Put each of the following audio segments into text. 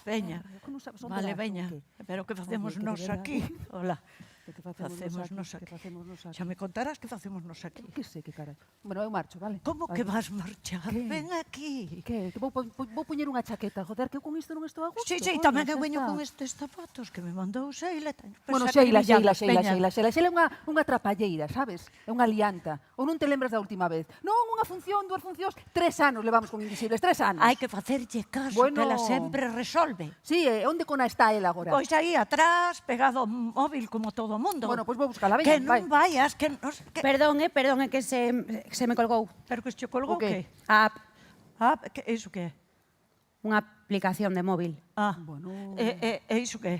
veña. Vale, veña. Pero que facemos nos aquí? Hola. Facemos nos aquí. Xa me contarás que facemos nos aquí. Que sei, que carai. Bueno, eu marcho, vale? Como que vas marchar? Ven aquí. Que vou poñer unha chaqueta, joder, que eu con isto non estou a gusto. Sí, tamén eu veño con estes zapatos que me mandou Sheila. Bueno, Sheila é unha trapalleira, sabes? É unha lianta. Ou non te lembras da última vez? Non, unha función, 2 funcións, 3 anos levamos con Invisibles, 3 anos. Hai que facerlle caso, que ela sempre resolve. Sí, onde cona está ela agora? Pois aí atrás, pegado ao móvil como todo o mundo. Bueno, pois vou buscala, Que veña, non vayas, que non... Perdón, que se me colgou. Pero que se colgou que? A app, Ah, iso que é? unha aplicación de móvil. Ah, Bueno. e iso que é?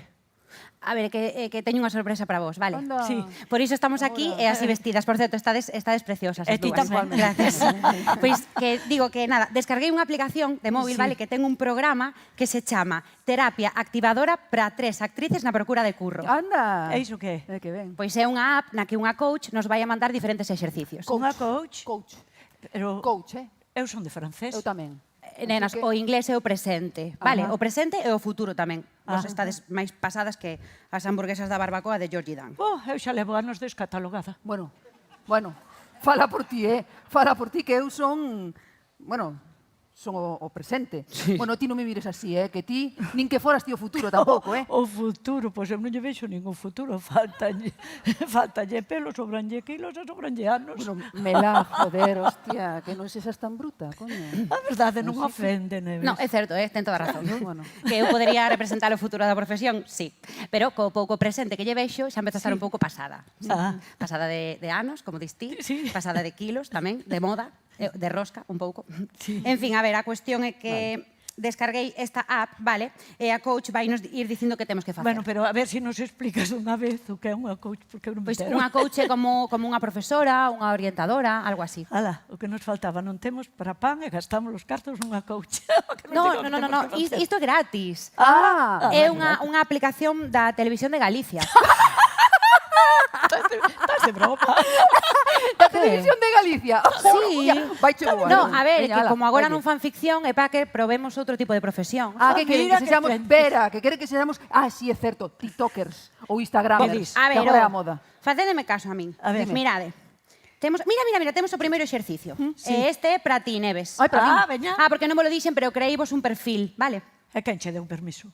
A ver, que teño unha sorpresa para vos, vale? Anda. Sí. Por iso estamos aquí e así vestidas. Por certo, estades preciosas. E as ti dúas. tamén. Gracias. Pois que digo que nada, descarguei unha aplicación de móvil, Sí. vale, que ten un programa que se chama Terapia Activadora para 3 actrices na procura de curro. Anda. E iso que é? Que ben. Pois é unha app na que unha coach nos vai a mandar diferentes exercicios. Unha coach? Coach. Pero Coach, eu son de francés. Eu tamén. Nenas, o inglés é o presente, vale? O presente e o futuro tamén. Vos estades máis pasadas que as hamburguesas da barbacoa de Georgie Dan. Eu xa levo anos descatalogada. Bueno, fala por ti, Fala por ti que eu son, son o presente. Sí. Bueno, ti non me mires así, que ti nin que foras ti o futuro tampouco, O futuro, pois eu non lle vexo ningún futuro. Faltalle pelo, sobranlle kilos e sobranlle anos. Bueno, mela, joder, hostia, que non sexas tan bruta, coño. A verdade non ofende, Neves. No, é certo, ten toda a razón. Bueno. Que eu podería representar o futuro da profesión, sí. Pero co pouco presente que lle vexo, xa empeza a estar un pouco pasada. Pasada de anos, como dis ti, pasada de kilos tamén, de moda, de rosca, un pouco. En fin, a ver, a cuestión é que descarguei esta app, vale? E a coach vai nos ir dicindo que temos que facer. Bueno, pero a ver se nos explicas unha vez o que é unha coach, porque eu non me Pois entero. unha coach é como unha profesora, unha orientadora, algo así. Ala, o que nos faltaba, non temos para pan e gastamos os cartos nunha coach. No, isto é gratis. É unha aplicación da Televisión de Galicia. Estás de broma. Da Televisión de Galicia. Sí. Vai che boa. No, a ver, Veña, que ala, como agora oye. non fan ficción é para que probemos outro tipo de profesión. Que queren mira que que sexamos, crentes. Vera, que queren que sexamos, sí, é certo, tiktokers ou instagramers, A que ver, agora é a moda. facédeme caso a min. A ver. Mirade. Temos o primeiro exercicio. E este é para ti, Neves. Ai, para veña. Porque non me lo dixen, pero creívos un perfil, vale? E quen che deu permiso?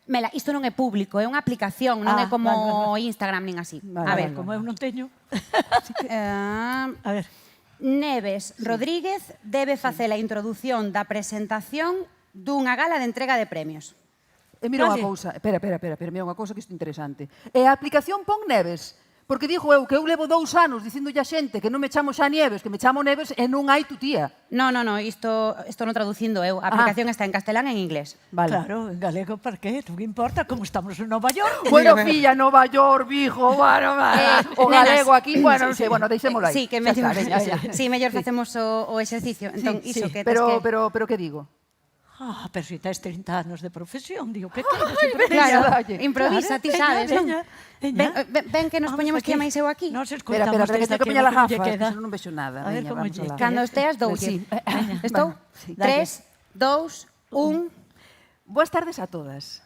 Mela, isto non é público, é unha aplicación, non é como vale. Instagram nin así. Vale, A ver, Como eu non teño. A ver. Neves Rodríguez debe facer a introdución da presentación dunha gala de entrega de premios. E mira unha Calle. cousa, espera, mira unha cousa que isto é interesante. E a aplicación pon Neves, porque dixo eu que eu levo 2 anos dicindolle a xente que non me chamo xa Nieves, que me chamo Neves e non hai tu tía. No, isto non traducindo eu. A aplicación está en castelán e en inglés. Vale. Claro, en galego, para qué? Non importa, como estamos en Nova York. Bueno, filla, Nova York, bijo, bueno, o nenas. galego aquí, bueno, non sei, bueno, deixémolo aí. Sí, que Xa mellor, está, veña, veña. sí, mellor facemos o exercicio. Entón, iso que tes Pero que... que digo? Pero si tes 30 anos de profesión, digo, que queres? Claro, dalle. improvisa, ti sabes, non? Ven que nos poñemos ti e máis eu aquí. Nos Espera, escoitamos que desde tengo que poñer las como lle gafas, queda. que senón non vexo nada. A ver Veña, como vamos lle alá. Cando esteas, doulle. Sí. Estou? Vamos, sí. 3, 2, 1... Boas tardes a todas.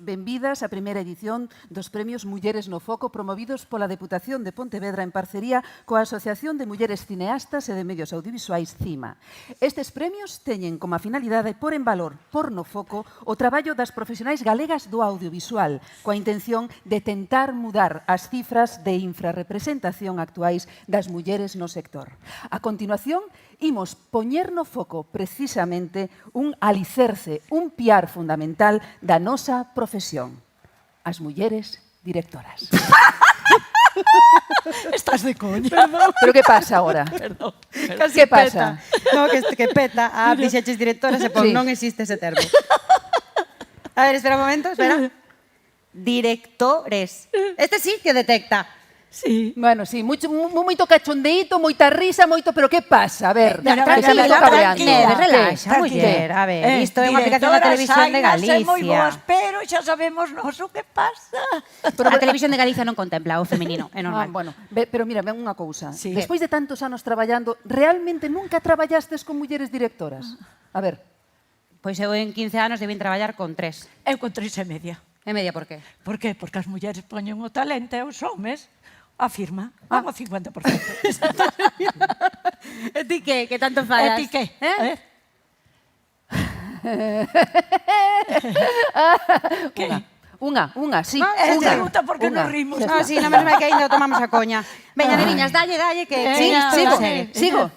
Benvidas á primeira edición dos Premios Mulleres no Foco promovidos pola Deputación de Pontevedra en parcería coa Asociación de Mulleres Cineastas e de Medios Audiovisuais CIMA. Estes premios teñen como finalidade por en valor, por no foco, o traballo das profesionais galegas do audiovisual, coa intención de tentar mudar as cifras de infrarrepresentación actuais das mulleres no sector. A continuación, imos poñer no foco precisamente un alicerce, un piar fundamental da nosa profesión, as mulleres directoras. Estás de coña. Pero que pasa agora? Perdón. Que pasa? No, que peta. Dixeches directora, se pon, Sí. non existe ese termo. A ver, espera un momento, espera. Directores. Este sí que detecta. Sí. Bueno, sí, moito cachondeíto, moita risa, moito, pero que pasa? A ver, Mira, que se me está cabreando. Neves, relaxa, ¿Qué? muller. A ver, isto é unha aplicación da Televisión de Moi boas, Galicia. pero xa sabemos nos o que pasa. A Televisión de Galicia non contempla o feminino, é normal. Bueno, pero mira, ven unha cousa. Sí. Despois de tantos anos traballando, realmente nunca traballastes con mulleres directoras? A ver, Pois eu en 15 anos debín traballar con 3. Eu con 3,5. E media por qué? Por qué? Porque as mulleres poñen o talento e os homes a firma. Van ao 50%. E ti que? Que tanto falas? E ti que? A ver. Que? Unha, sí. Pregunta por que non rimos. No, sí, non me que ainda tomamos a coña. Veña, neviñas, dalle, que... Sí,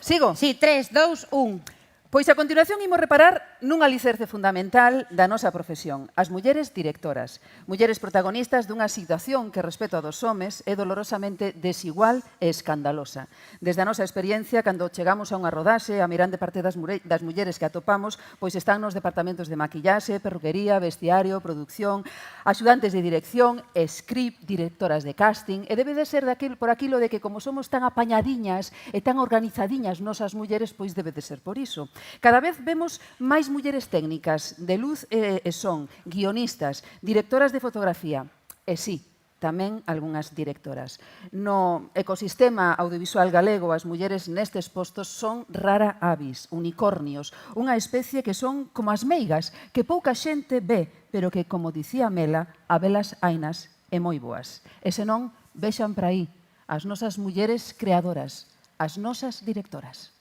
sigo. Sí, 3, 2, 1. Pois a continuación imos reparar nun alicerce fundamental da nosa profesión, as mulleres directoras. Mulleres protagonistas dunha situación que, respecto a dos homes, é dolorosamente desigual e escandalosa. Desde a nosa experiencia, cando chegamos a unha rodaxe, a mirande parte das mulleres que atopamos, pois están nos departamentos de maquillaxe, perruquería, vestiario, producción, axudantes de dirección, script, directoras de casting, e debe de ser por aquilo de que, como somos tan apañadiñas e tan organizadiñas nosas mulleres, pois debe de ser por iso. Cada vez vemos máis mulleres técnicas de luz e son, guionistas, directoras de fotografía, e sí, tamén algunhas directoras. No ecosistema audiovisual galego, as mulleres nestes postos son rara avis, unicornios, unha especie que son como as meigas, que pouca xente ve, pero que, como dicía Mela, a velas hainas e moi boas. E senón, vexan para aí, as nosas mulleres creadoras, as nosas directoras.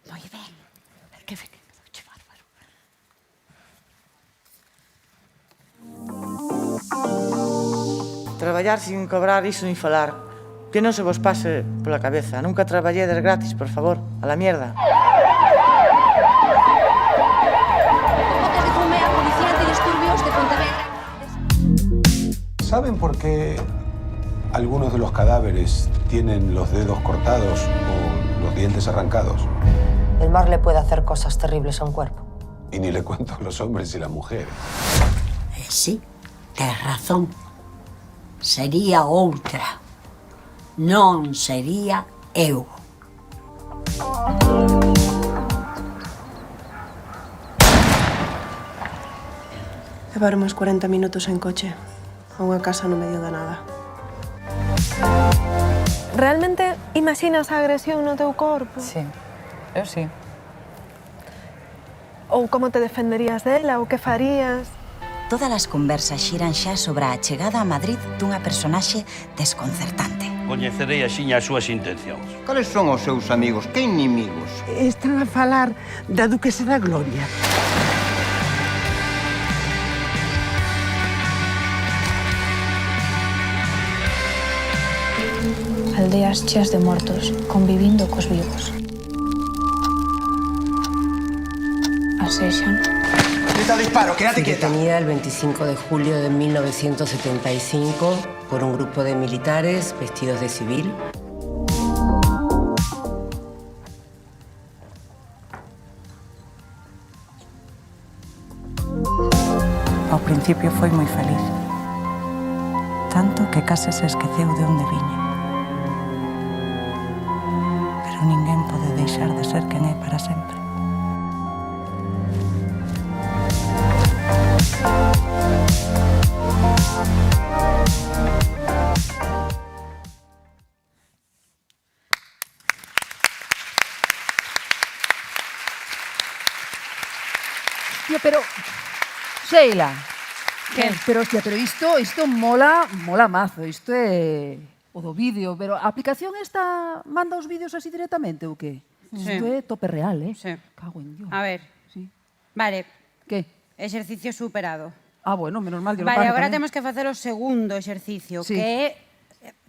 Moi ben. Que que bárbaro. Traballar sin cobrar, iso nin falar. Que non se vos pase pola cabeza. Nunca traballedes gratis, por favor. A la mierda. Botes de fume a Policía Antidisturbios de Pontevedra. ¿Saben por qué algunos de los cadáveres tienen los dedos cortados o los dientes arrancados? El mar le puede hacer cosas terribles a un cuerpo. Y ni le cuento a los hombres y las mujeres. Sí, tes razón. Sería outra. Non sería eu. Levar unos 40 minutos en coche a unha casa no medio da nada. Realmente imaginas a agresión no teu corpo? Sí, eu sí. Ou como te defenderías dela, ou que farías? Todas as conversas xiran xa sobre a chegada a Madrid dunha personaxe desconcertante. Coñecerei axiña as súas intencións. Cales son os seus amigos? Que inimigos? Están a falar da duquesa da Gloria. Aldeas cheas de mortos, convivindo cos vivos. Asexan. ¡Grita disparo! ¡Quédate quieta! Detenida el 25 de julio de 1975 por un grupo de militares vestidos de civil. Ao principio foi moi feliz. Tanto que case se esqueceu de onde viña. Pero ninguén pode deixar de ser quen é para sempre. Tío, pero... Sheila. Que? Pero, hostia, pero isto mola mazo. Isto é o do vídeo. Pero a aplicación esta manda os vídeos así directamente ou que? Sí. Isto é tope real, eh? Sí. Cago en Dios. A ver. Sí. Vale. Que? Exercicio superado. Ah, bueno, menos mal. Vale, agora temos que facer o segundo exercicio, Sí. que é...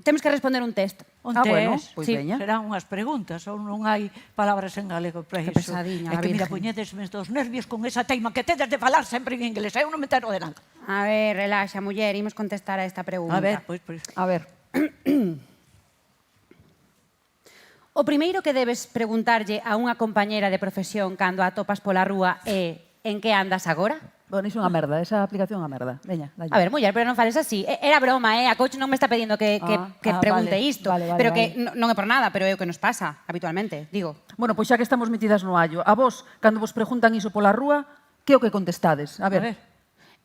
Temos que responder un test. Un test, bueno, pois sí, veña. serán unhas preguntas, ou non hai palabras en galego para Que iso. pesadiña, É la que, mira, Virgen. poñedesme dos nervios con esa teima que tedes de falar sempre en inglés. Eu non me entero de nada. A ver, relaxa, muller, imos contestar a esta pregunta. A ver, pois. A ver. O primeiro que debes preguntarlle a unha compañera de profesión cando a topas pola rúa é en que andas agora? Bueno, iso é unha merda, esa aplicación é unha merda. Veña, dalle. A ver, muller, pero non fales así. Era broma, a coach non me está pedindo que pregunte vale, isto. vale, pero vale. que non é por nada, pero é o que nos pasa habitualmente, digo. Bueno, pois xa que estamos metidas no allo, a vos, cando vos preguntan iso pola rúa, que é o que contestades? A ver.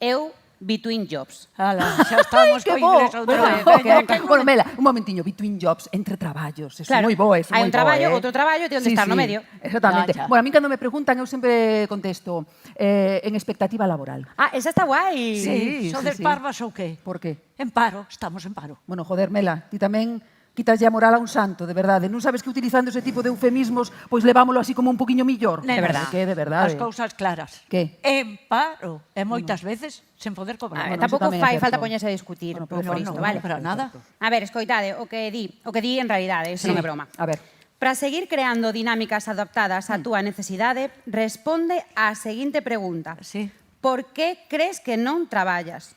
Eu between jobs. Ala, xa estamos co inglés outra vez. Bueno, Mela, un momentiño, between jobs, entre traballos. Eso é moi bo, eso Hai moi un bo, traballo, outro traballo, e onde estás no medio. Exactamente. Bueno, a mí cando me preguntan, eu sempre contesto en expectativa laboral. Ah, esa está guai. Sí, sodes parvas ou que? Por qué? En paro, estamos en paro. Bueno, joder, Mela, ti tamén quitaslle a moral a un santo, de verdade. Non sabes que utilizando ese tipo de eufemismos, pois levámolo así como un poquinho millor. De verdade. Que, de verdade. As cousas claras. Que? En paro. E moitas veces sen poder cobrar. Tampouco fai falta poñerse a discutir por isto, vale? Para nada. A ver, escoitade, o que di en realidade, isto non é broma. A ver. Para seguir creando dinámicas adaptadas á túa necesidade, responde á seguinte pregunta. Sí. Por que crees que non traballas?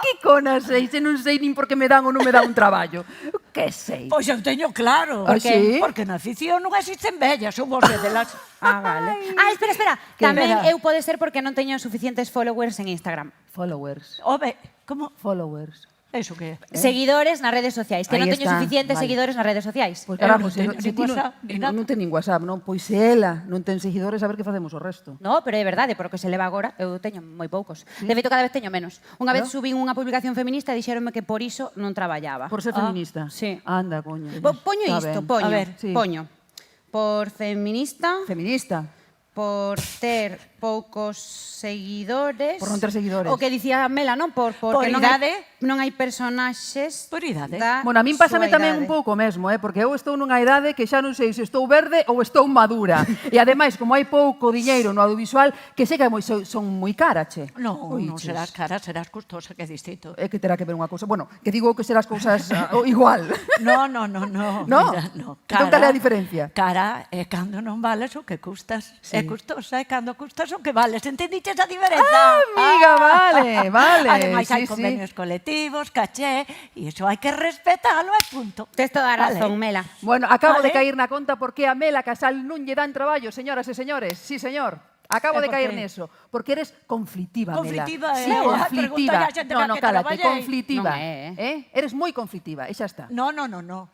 Que cona sei, se non sei nin por que me dan ou non me dan un traballo. Que sei? Pois eu teño claro. Ah, sí? Porque na afición non existen vellas, ou vos delas. Ah, vale. Ah, espera. Tamén eu pode ser porque non teño suficientes followers en Instagram. Followers. Home, como? Followers. Eso que é? Seguidores nas redes sociais, que Aí non teño está, suficientes vale. seguidores nas redes sociais. Pois caramba, non teño se ti non ten nin WhatsApp, non? Pois se ela non ten seguidores, a ver que facemos o resto. No, pero é verdade, porque se leva agora, eu teño moi poucos. De feito, cada vez teño menos. Unha vez subín unha publicación feminista e dixéronme que por iso non traballaba. Por ser feminista? Sí. Anda, coño. Poño isto, A ver, sí. poño. Por feminista, Feminista. por ter poucos seguidores. Por non ter seguidores. O que dicía Mela, non? Porque non hai personaxes Por idade. Bueno, a min pásame tamén un pouco mesmo, porque eu estou nunha idade que xa non sei se estou verde ou estou madura. E ademais, como hai pouco diñeiro no audiovisual, que sei que son moi cara, che. Non serás cara, serás custosa, que é distinto. É que terá que ver unha cousa. Bueno, que digo que serás cousas igual. No. No? Mira, no. Entón, cal é a diferencia? Cara é cando non vales o que custas. É custosa é cando custas o que vales. Entendiches a diferenza? Ah, amiga, vale. Ademais, hai Sí, convenios colectivos, caché, e iso hai que respetalo, e punto. Tes toda a razón, Mela. Bueno, acabo de caer na conta porque a Mela Casal non lle dan traballo, señoras e señores. Sí, señor. Acabo de caer neso. Porque eres conflitiva, Mela. Conflitiva, Sí, conflitiva. No, cálate, conflitiva. Eres moi conflitiva, e xa está. No.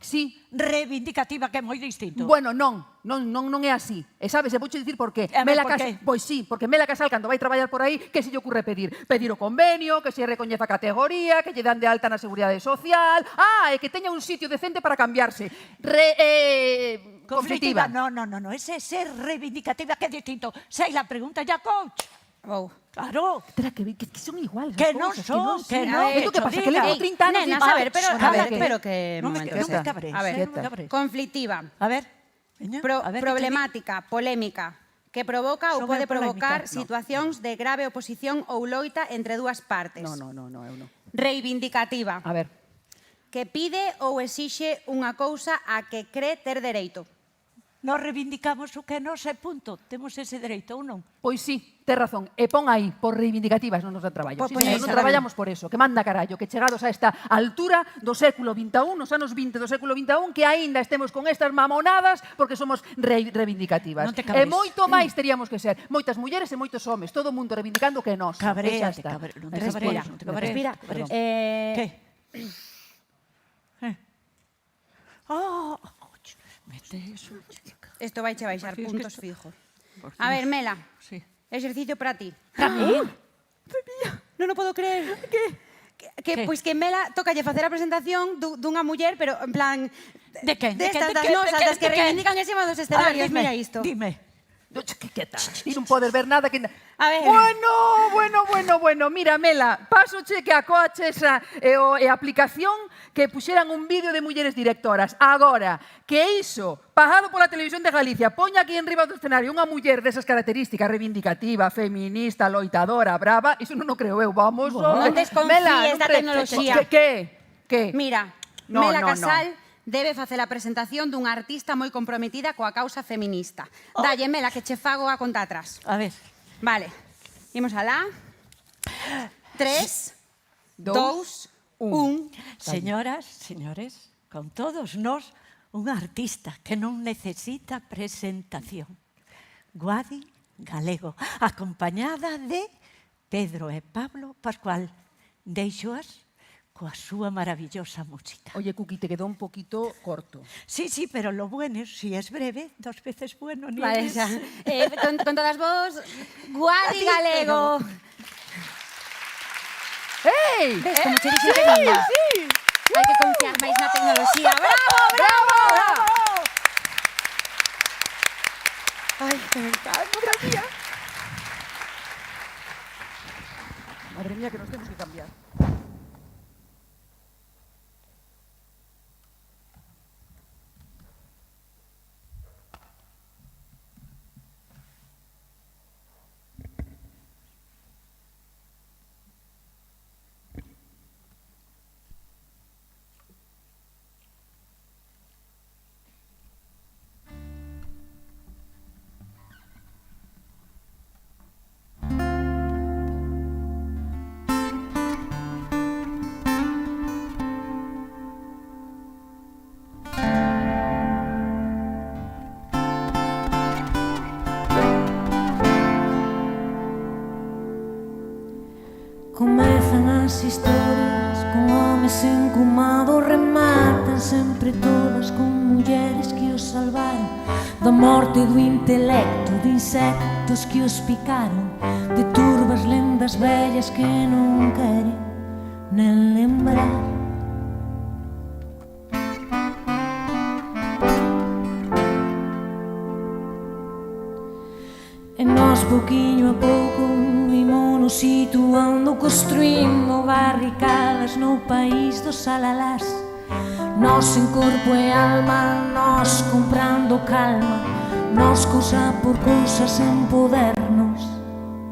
Sí. Reivindicativa, que é moi distinto. Bueno, non é así. E sabes, e vouche dicir por qué. Mela Casal, pois sí, porque Mela Casal, cando vai traballar por aí, que se lle ocurre pedir? Pedir o convenio, que se recoñeza a categoría, que lle dan de alta na Seguridade Social, e que teña un sitio decente para cambiarse. Conflitiva. No, ese é ser reivindicativa, que é distinto. Sei la pregunta ya, coach. Claro. Espera, que son iguales. Que non son, que non. E tú que pasa, que levo 30 anos... Nenas, a ver, pero que... Non me cabres. A ver, conflictiva. A ver. Problemática, polémica, que provoca ou pode provocar situacións de grave oposición ou loita entre dúas partes. No, eu non. Reivindicativa. A ver. Que pide ou exixe unha cousa a que cree ter dereito. Nos reivindicamos o que non é punto. Temos ese dereito ou non? Pois sí, tes razón. E pon aí, por reivindicativas non nos dan traballo. Pois Non traballamos por eso. Que manda carallo, que chegados a esta altura do século XXI, nos anos 20 do século XXI, que aínda estemos con estas mamonadas porque somos reivindicativas. E moito máis teríamos que ser. Moitas mulleres e moitos homes. Todo o mundo reivindicando que nós. Cabréate. Respira. Que? Mete eso, chica. Isto vai che baixar puntos fijos. A ver, Mela. Sí. Exercicio para ti. Tamén? Non o podo creer. Pois que Mela tocalle facer a presentación dunha muller, pero en plan... De quen? Destas das nosas, das que reivindican encima dos escenarios. Mira isto. Dime. Que tal? Ti non podes ver nada que... A ver. Bueno. Mira, Mela, pásoche que a coache esa e a aplicación que puxeran un vídeo de mulleres directoras. Agora, que iso, pagado pola Televisión de Galicia, poña aquí en riba do escenario unha muller desas características, reivindicativa, feminista, loitadora, brava, iso non o creo eu, vamos. Non desconfíes da tecnoloxía. Que? Mira, Mela Casal debe facer a presentación dunha artista moi comprometida coa causa feminista. Dalle, Mela, que che fago a conta atrás. A ver. Vale. Imos alá. 3, 2, 1. Señoras, señores, con todos nós, unha artista que non necesita presentación. Guadi Galego, acompañada de Pedro e Pablo Pascual. Deixoas coa súa maravillosa música. Oye, Cuqui, te quedó un poquito corto. Sí, pero lo bueno, si es breve, 2 veces bueno, ni Vale, eres. xa. Con todas vos, Guadi Galego. Ei! Ves como che dixen que vinda? Sí! Hai que confiar máis na tecnoloxía. Bravo! Ay, que me encanta, madre mía. Madre mía, que nos tenemos que cambiar. Comezan as historias con homes encumados, rematan sempre todas con mulleres que os salvaron da morte do intelecto, de insectos que os picaron, de turbas lendas vellas que non queren nen lembrar. E nós, pouquiño a pouco, ímonos situando, construindo barricadas no país dos alalás. Nós en corpo e alma, nós comprando calma, nós cousa por cousa sen podernos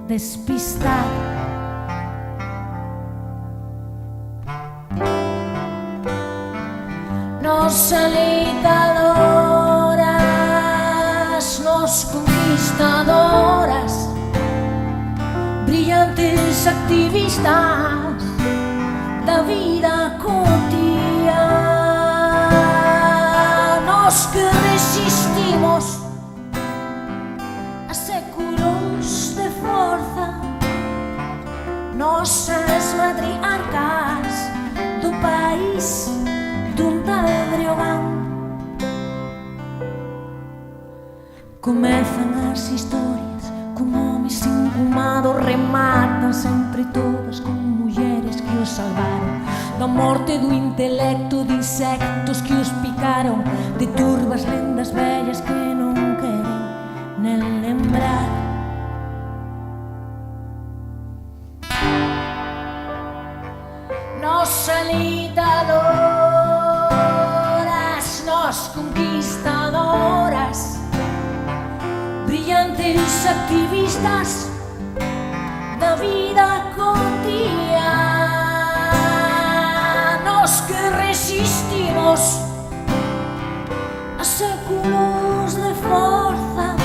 despistar. Nós alitadoras, nós conquistadoras, brillantes activistas da vida cotidiana. Nós que resistimos a séculos de forza, nosas matriarcas do país dun tal Breogán. Comezan as historias con homes incumados, rematan sempre todas con mulleres que os salvaron da morte do intelecto, de insectos que os picaron, de turbas lendas vellas que non queren nen lembrar. Nós alitadoras, nós conquistadoras, brillantes activistas da vida cotidiana. Nós que resistimos a séculos de forza,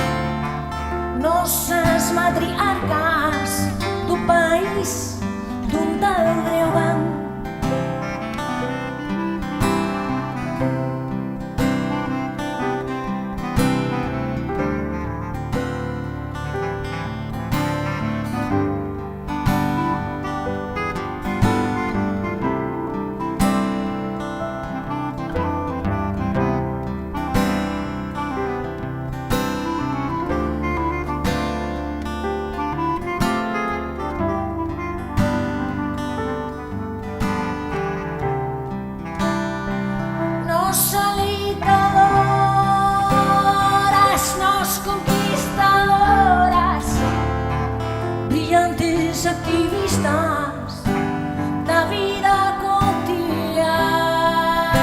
nosas matriarcas do país dun tal Breogán. Activistas da vida cotidiana,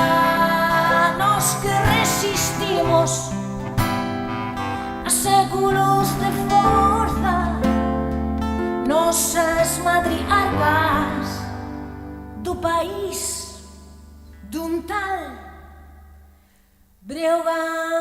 nós que resistimos a séculos de forza, nosas matriarcas do país dun tal Breogán.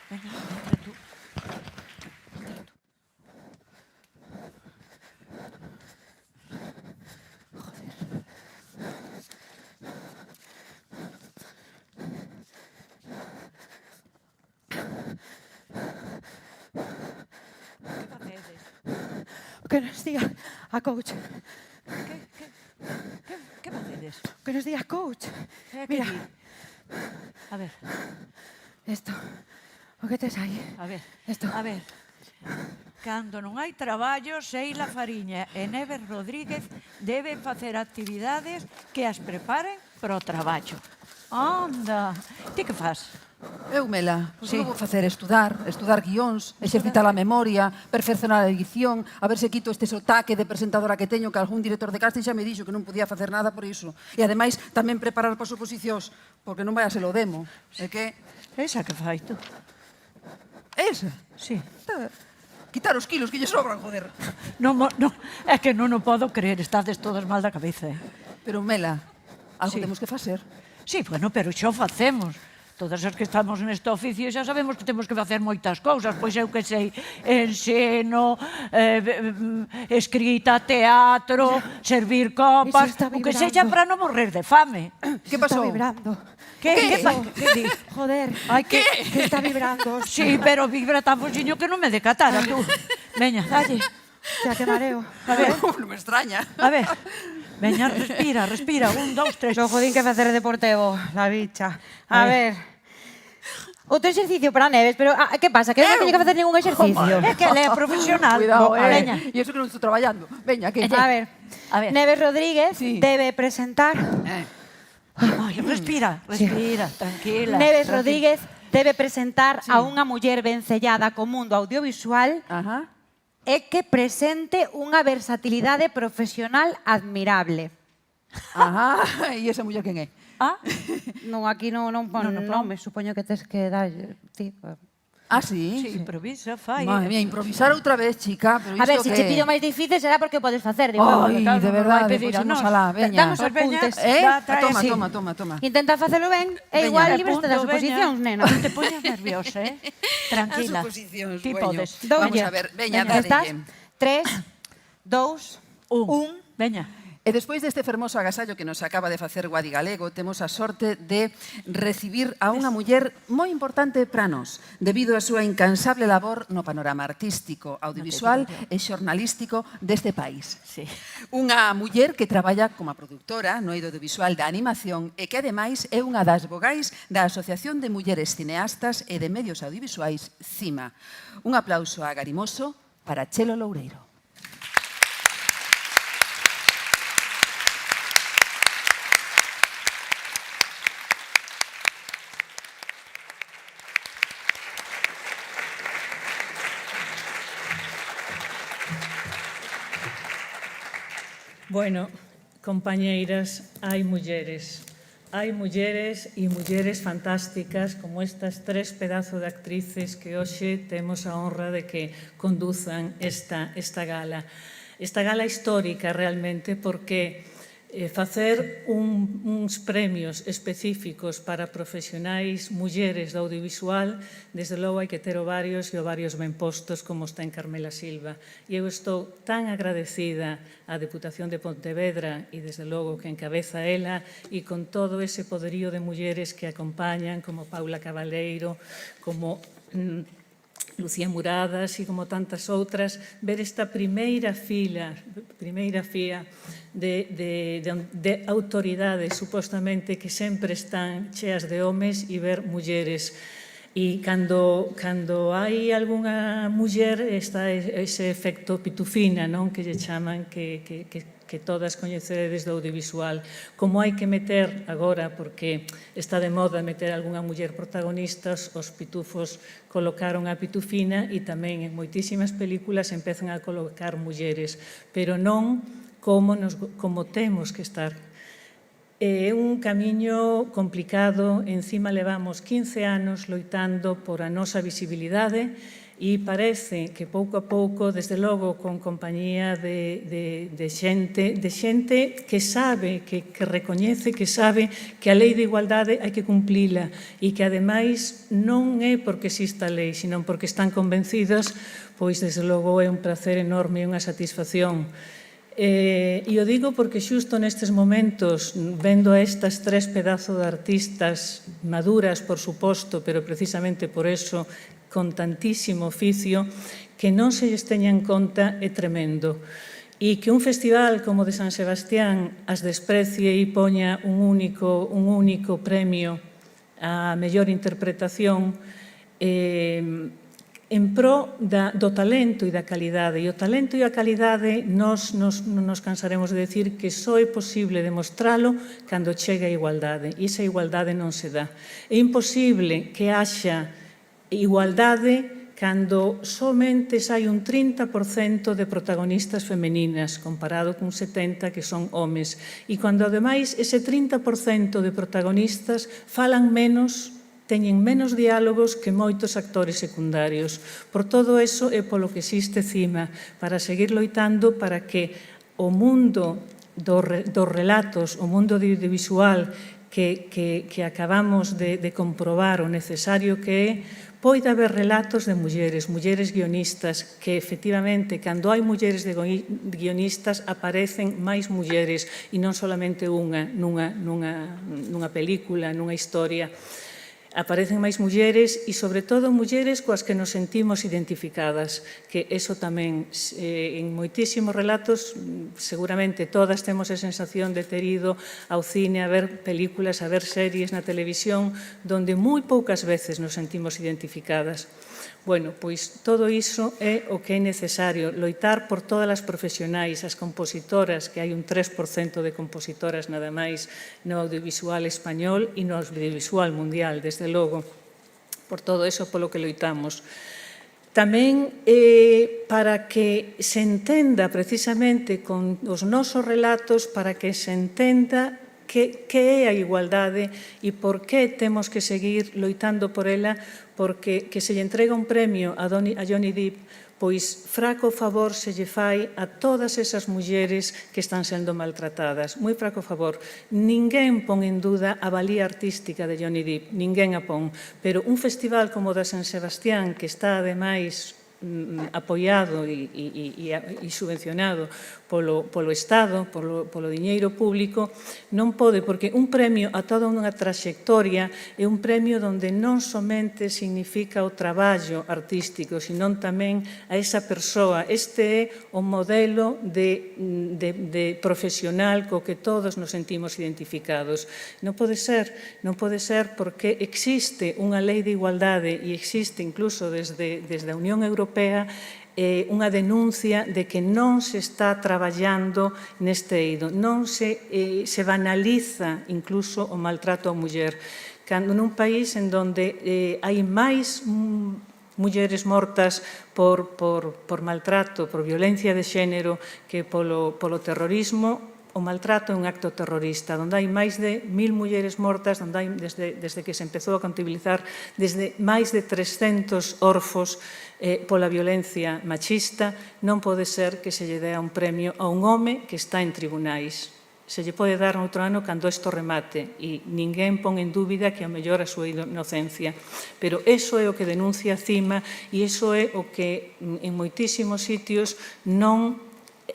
Venga, entra tú. Que nos diga a coach. Que facedes? Que nos diga coach. Mira. A ver. Esto. O que tes aí? A ver. Esto. A ver. Cando non hai traballo, Sheila Fariña e Neves Rodríguez deben facer actividades que as preparen para o traballo. Anda. Ti que faz? Eu, Mela, o que vou facer? Estudar guións, exercitar a memoria, perfeccionar a edición, a ver se quito este sotaque de presentadora que teño, que algún director de casting xa me dixo que non podía facer nada por iso. E, ademais, tamén preparar para as oposicións, porque non vai a ser o demo. É que... Esa que fai tú? Esa? Sí. Quitar os kilos que lle sobran, joder. Non, é que non o podo creer, estades todas mal da cabeza. Pero, Mela, algo temos que facer. Sí, bueno, pero xa o facemos. Todas as que estamos neste oficio xa sabemos que temos que facer moitas cousas, pois eu que sei, enseno, escrita, teatro, servir copas, o que sexa para non morrer de fame. Que pasou? Está vibrando. Que di? Joder, que está vibrando. Sí, pero vibra tan foxiño que non me decatara, tú. Veña, dalle. Xa que mareo. A ver. Non me extraña. A ver. Veña, respira. 1, 2, 3. No jodín que facer deportivo, la bicha. A ver. Outro exercicio para Neves, pero que pasa? Que non teño que facer ningún exercicio. É que ela é profesional. Cuidado, Veña. E iso que non estou traballando. Veña, que... A ver. Neves Rodríguez debe presentar... Ai, respira, tranquila. Neves Rodríguez debe presentar a unha muller vencellada co mundo audiovisual e que presente unha versatilidade profesional admirable. E esa muller quen é? Non, aquí non me supoño que tes que dar... Sí? Sí, improvisa, fai. Madre mía, improvisar outra vez, chica. A ver, se che pillo máis difícil será porque podes facer. Ai, de verdade, pois imos alá, veña. Danos os apuntes. Toma. Intenta facelo ben e igual libreste das oposicións, nena. Non te poñas nerviosa, Tranquila. Ti podes. Vamos a ver, veña, dale. 3, 2, 1. Veña. E despois deste fermoso agasallo que nos acaba de facer Guadi Galego, temos a sorte de recibir a unha muller moi importante para nós, debido á súa incansable labor no panorama artístico, audiovisual e xornalístico deste país. Unha muller que traballa como productora no eido audiovisual da animación e que, ademais, é unha das vogais da Asociación de Mulleres Cineastas e de Medios Audiovisuais, CIMA. Un aplauso agarimoso para Chelo Loureiro. Bueno, compañeiras, hai mulleres e mulleres fantásticas como estas tres pedazos de actrices que hoxe temos a honra de que conduzan esta gala. Esta gala histórica realmente porque facer uns premios específicos para profesionais mulleres do audiovisual, desde logo hai que ter ovarios e ovarios ben postos como está en Carmela Silva. E eu estou tan agradecida á Deputación de Pontevedra e desde logo que encabeza ela e con todo ese poderío de mulleres que acompañan como Paula Cabaleiro, como Lucía Muradas e como tantas outras, ver esta primeira fila de autoridades supostamente que sempre están cheas de homes e ver mulleres. E cando hai algunha muller está ese efecto pitufina, non? Que lle chaman que todas coñecedes do audiovisual. Como hai que meter agora, porque está de moda meter algunha muller protagonista, os pitufos colocaron a pitufina e tamén en moitísimas películas empezan a colocar mulleres, pero non como temos que estar. É un camiño complicado, encima levamos 15 anos loitando por a nosa visibilidade e parece que pouco a pouco, desde logo con compañía de xente que sabe, que recoñece, que sabe que a lei de igualdade hai que cumplila e que ademais non é porque exista a lei, sino porque están convencidos, pois desde logo é un placer enorme e unha satisfacción. E o digo porque xusto nestes momentos, vendo a estas tres pedazos de artistas maduras, por suposto, pero precisamente por eso con tantísimo oficio, que non se lles teña en conta é tremendo. E que un festival como de San Sebastián as desprecie e poña un único premio a mellor interpretación en pro do talento e da calidade. E o talento e a calidade non nos cansaremos de decir que só é posible demostralo cando chega a igualdade. E esa igualdade non se dá. É imposible que haxa igualdade cando somente hai un 30% de protagonistas femeninas, comparado cun 70% que son homes. E cando, ademais, ese 30% de protagonistas falan menos, teñen menos diálogos que moitos actores secundarios. Por todo eso é polo que existe CIMA, para seguir loitando para que o mundo dos relatos, o mundo audiovisual que acabamos de comprobar o necesario que é, poida haber relatos de mulleres guionistas, que efectivamente, cando hai mulleres de guionistas, aparecen máis mulleres, e non solamente unha nunha película, nunha historia. Aparecen máis mulleres e, sobre todo, mulleres coas que nos sentimos identificadas, que eso tamén, en moitísimos relatos, seguramente todas temos a sensación de ter ido ao cine a ver películas, a ver series na televisión, donde moi poucas veces nos sentimos identificadas. Bueno, pois todo iso é o que é necesario, loitar por todas as profesionais, as compositoras, que hai un 3% de compositoras nada máis no audiovisual español e no audiovisual mundial, desde logo, por todo iso polo que loitamos. Tamén para que se entenda precisamente con os nosos relatos, para que se entenda que é a igualdade e por que temos que seguir loitando por ela, porque que se lle entrega un premio a Johnny Depp, pois fraco favor se lle fai a todas esas mulleres que están sendo maltratadas. Moi fraco favor. Ninguén pon en duda a valía artística de Johnny Depp, ninguén a pon, pero un festival como o da San Sebastián, que está ademais apoiado e subvencionado polo Estado, polo diñeiro público, non pode, porque un premio a toda unha trayectoria é un premio onde non somente significa o traballo artístico, senón tamén a esa persoa. Este é o modelo de profesional co que todos nos sentimos identificados. Non pode ser porque existe unha lei de igualdade e existe incluso desde a Unión Europea unha denuncia de que non se está traballando neste eido, non se banaliza incluso o maltrato á muller. Cando nun país en donde hai máis mulleres mortas por maltrato, por violencia de xénero, que polo terrorismo, o maltrato é un acto terrorista, onde hai máis de 1000 mulleres mortas, onde hai, desde que se empezou a contabilizar, desde máis de 300 orfos pola violencia machista, non pode ser que se lle dea un premio a un home que está en tribunais. Se lle pode dar noutro ano cando isto remate e ninguén pon en dúbida que a mellor a súa inocencia. Pero iso é o que denuncia CIMA e iso é o que en moitísimos sitios non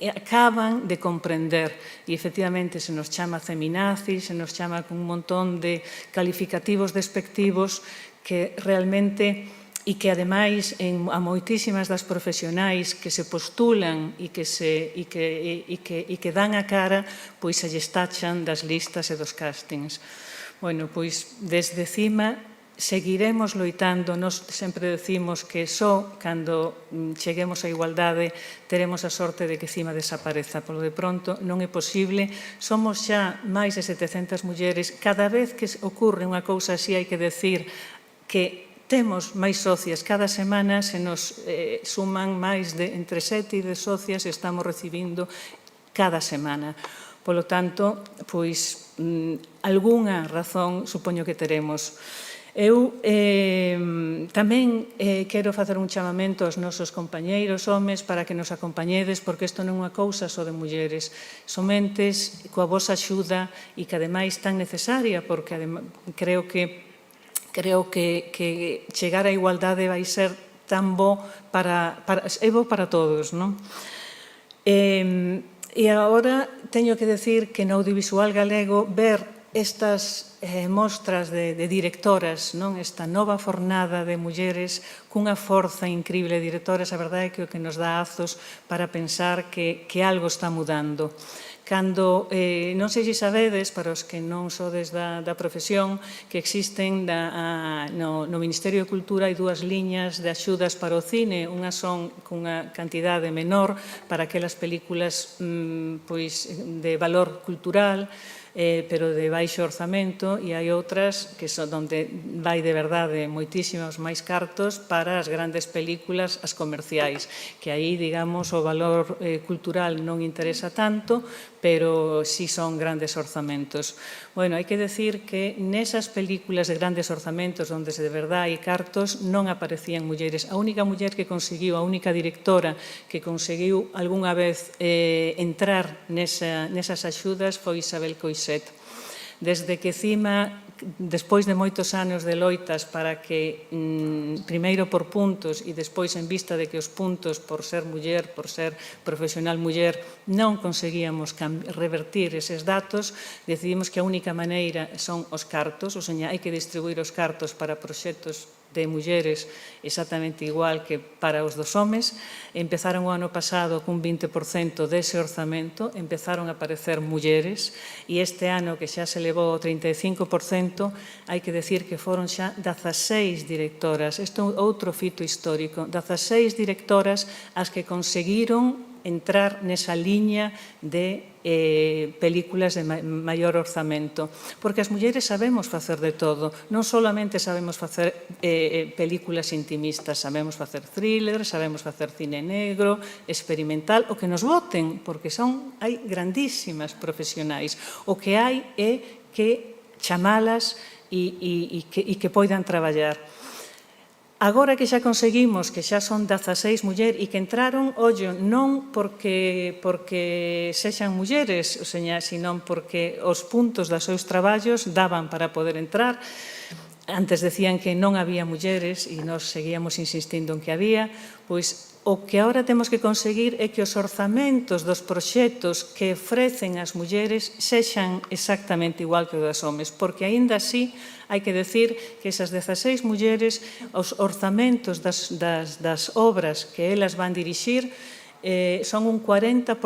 acaban de comprender e efectivamente se nos chama feminazis, se nos chama con un montón de calificativos despectivos que realmente e que ademais a moitísimas das profesionais que se postulan e que dan a cara, pois se lles tachan das listas e dos castings. Bueno, pois desde CIMA seguiremos loitando. Nos sempre decimos que só cando cheguemos á igualdade teremos a sorte de que CIMA desapareza. Polo de pronto non é posible. Somos xa máis de 700 mulleres. Cada vez que ocurre unha cousa así hai que decir que temos máis socias. Cada semana se nos suman máis de entre 7 e 10 socias e estamos recibindo cada semana. Polo tanto, pois, algunha razón supoño que teremos. Eu tamén quero facer un chamamento aos nosos compañeiros homes para que nos acompañedes, porque isto non é unha cousa só de mulleres. Somente coa vosa axuda e que ademais tan necesaria, porque creo que chegar á igualdade vai ser tan bo é bo para todos, non? E agora teño que decir que no audiovisual galego ver estas mostras de directoras, non? Esta nova fornada de mulleres cunha forza increíble de directoras, a verdade é que o que nos dá azos para pensar que algo está mudando. Cando, non sei se sabedes, para os que non sodes da profesión, que existen no Ministerio de Cultura hai dúas liñas de axudas para o cine. Unhas son cunha cantidade menor para aquelas películas de valor cultural, pero de baixo orzamento, e hai outras que son onde vai de verdade moitísimos máis cartos para as grandes películas, as comerciais, que aí, digamos, o valor cultural non interesa tanto, pero sí son grandes orzamentos. Bueno, hai que decir que nesas películas de grandes orzamentos onde de verdade hai cartos non aparecían mulleres. A única muller que conseguiu, a única directora que conseguiu algunha vez entrar nesas axudas foi Isabel Coixet. Desde que cima, despois de moitos anos de loitas para que, primeiro por puntos e despois en vista de que os puntos, por ser muller, por ser profesional muller, non conseguíamos revertir eses datos, decidimos que a única maneira son os cartos, ou seja, hai que distribuir os cartos para proxectos de mulleres exactamente igual que para os dos homes. Empezaron o ano pasado cun 20% dese orzamento, empezaron a aparecer mulleres, e este ano que xa se levou o 35%, hai que decir que foron xa 16 directoras. Isto é outro fito histórico, 16 directoras as que conseguiron entrar nesa liña de películas de maior orzamento, porque as mulleres sabemos facer de todo, non solamente sabemos facer películas intimistas, sabemos facer thriller, sabemos facer cine negro, experimental, o que nos voten, porque hai grandísimas profesionais. O que hai é que chamalas e que poidan traballar. Agora que xa conseguimos que xa son 16 mulleres e que entraron, ollo, non porque sexan mulleres, sino porque os puntos dos seus traballos daban para poder entrar. Antes decían que non había mulleres e nós seguíamos insistindo en que había, pois o que agora temos que conseguir é que os orzamentos dos proxectos que ofrecen as mulleres sexan exactamente igual que os dos homes, porque aínda así hai que decir que esas 16 mulleres, os orzamentos das obras que elas van dirixir son un 40%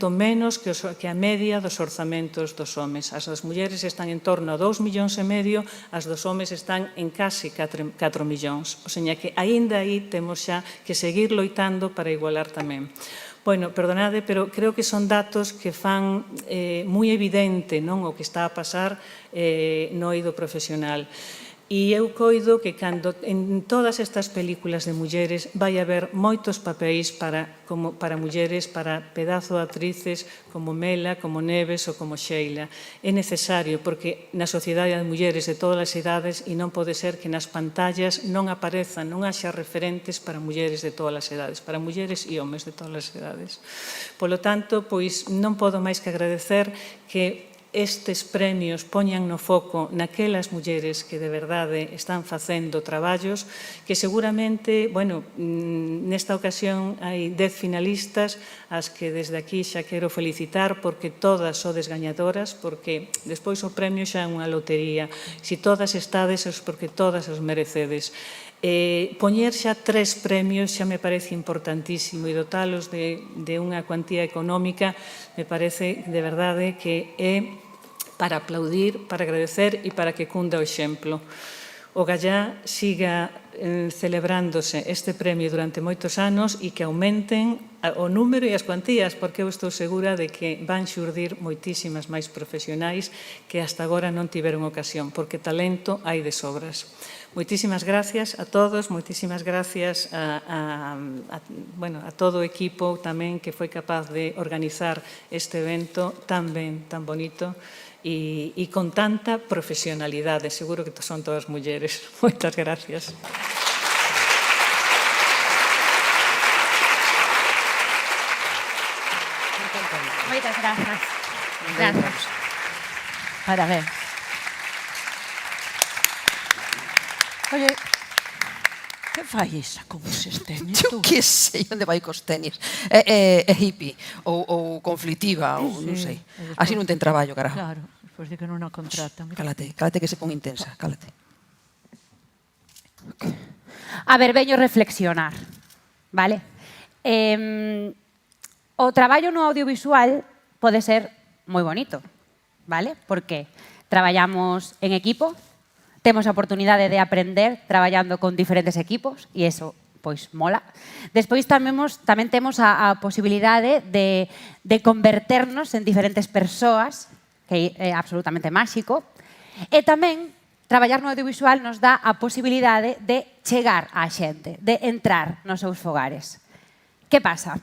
menos que a media dos orzamentos dos homes. As das mulleres están en torno a 2,5 millóns, as dos homes están en casi 4 millóns. O seña que aínda aí temos xa que seguir loitando para igualar tamén. Bueno, perdonade, pero creo que son datos que fan moi evidente o que está a pasar no eido profesional. E eu coido que cando en todas estas películas de mulleres vai haber moitos papéis para mulleres, para pedazo de actrices como Mela, como Neves ou como Sheila. É necesario porque na sociedade hai mulleres de todas as idades e non pode ser que nas pantallas non aparezan, non haxa referentes para mulleres de todas as idades, para mulleres e homes de todas as idades. Polo tanto, pois non podo máis que agradecer que estes premios poñan no foco naquelas mulleres que de verdade están facendo traballos que seguramente, nesta ocasión hai 10 finalistas as que desde aquí xa quero felicitar porque todas sodes gañadoras, porque despois o premio xa é unha lotería. Se todas estades é porque todas os merecedes. Poñer xa 3 premios xa me parece importantísimo e dotalos de unha cuantía económica me parece de verdade que é para aplaudir, para agradecer e para que cunda o exemplo. O Gallá siga celebrándose este premio durante moitos anos e que aumenten o número e as cuantías, porque eu estou segura de que van xurdir moitísimas máis profesionais que hasta agora non tiveron ocasión, porque talento hai de sobras. Moitísimas gracias a todos, moitísimas gracias a todo o equipo tamén que foi capaz de organizar este evento tan ben, tan bonito e con tanta profesionalidade. Seguro que son todas mulleres. Moitas gracias. Moitas grazas. Grazas. Parabéns. Oye, que fai esa con eses tenis? Eu que sei onde vai cos tenis. É hippie, ou conflictiva, ou non sei. Así non ten traballo, carajo. Claro. Despois de que non a contratan. Cálate, cálate que se pon intensa, cálate. A ver, veño reflexionar, vale? O traballo no audiovisual pode ser moi bonito, vale? Porque traballamos en equipo, temos a oportunidade de aprender traballando con diferentes equipos e eso, pois, mola. Despois tamén temos a posibilidade de converternos en diferentes persoas, que é absolutamente máxico, e tamén traballar no audiovisual nos dá a posibilidade de chegar á xente, de entrar nos seus fogares. Que pasa?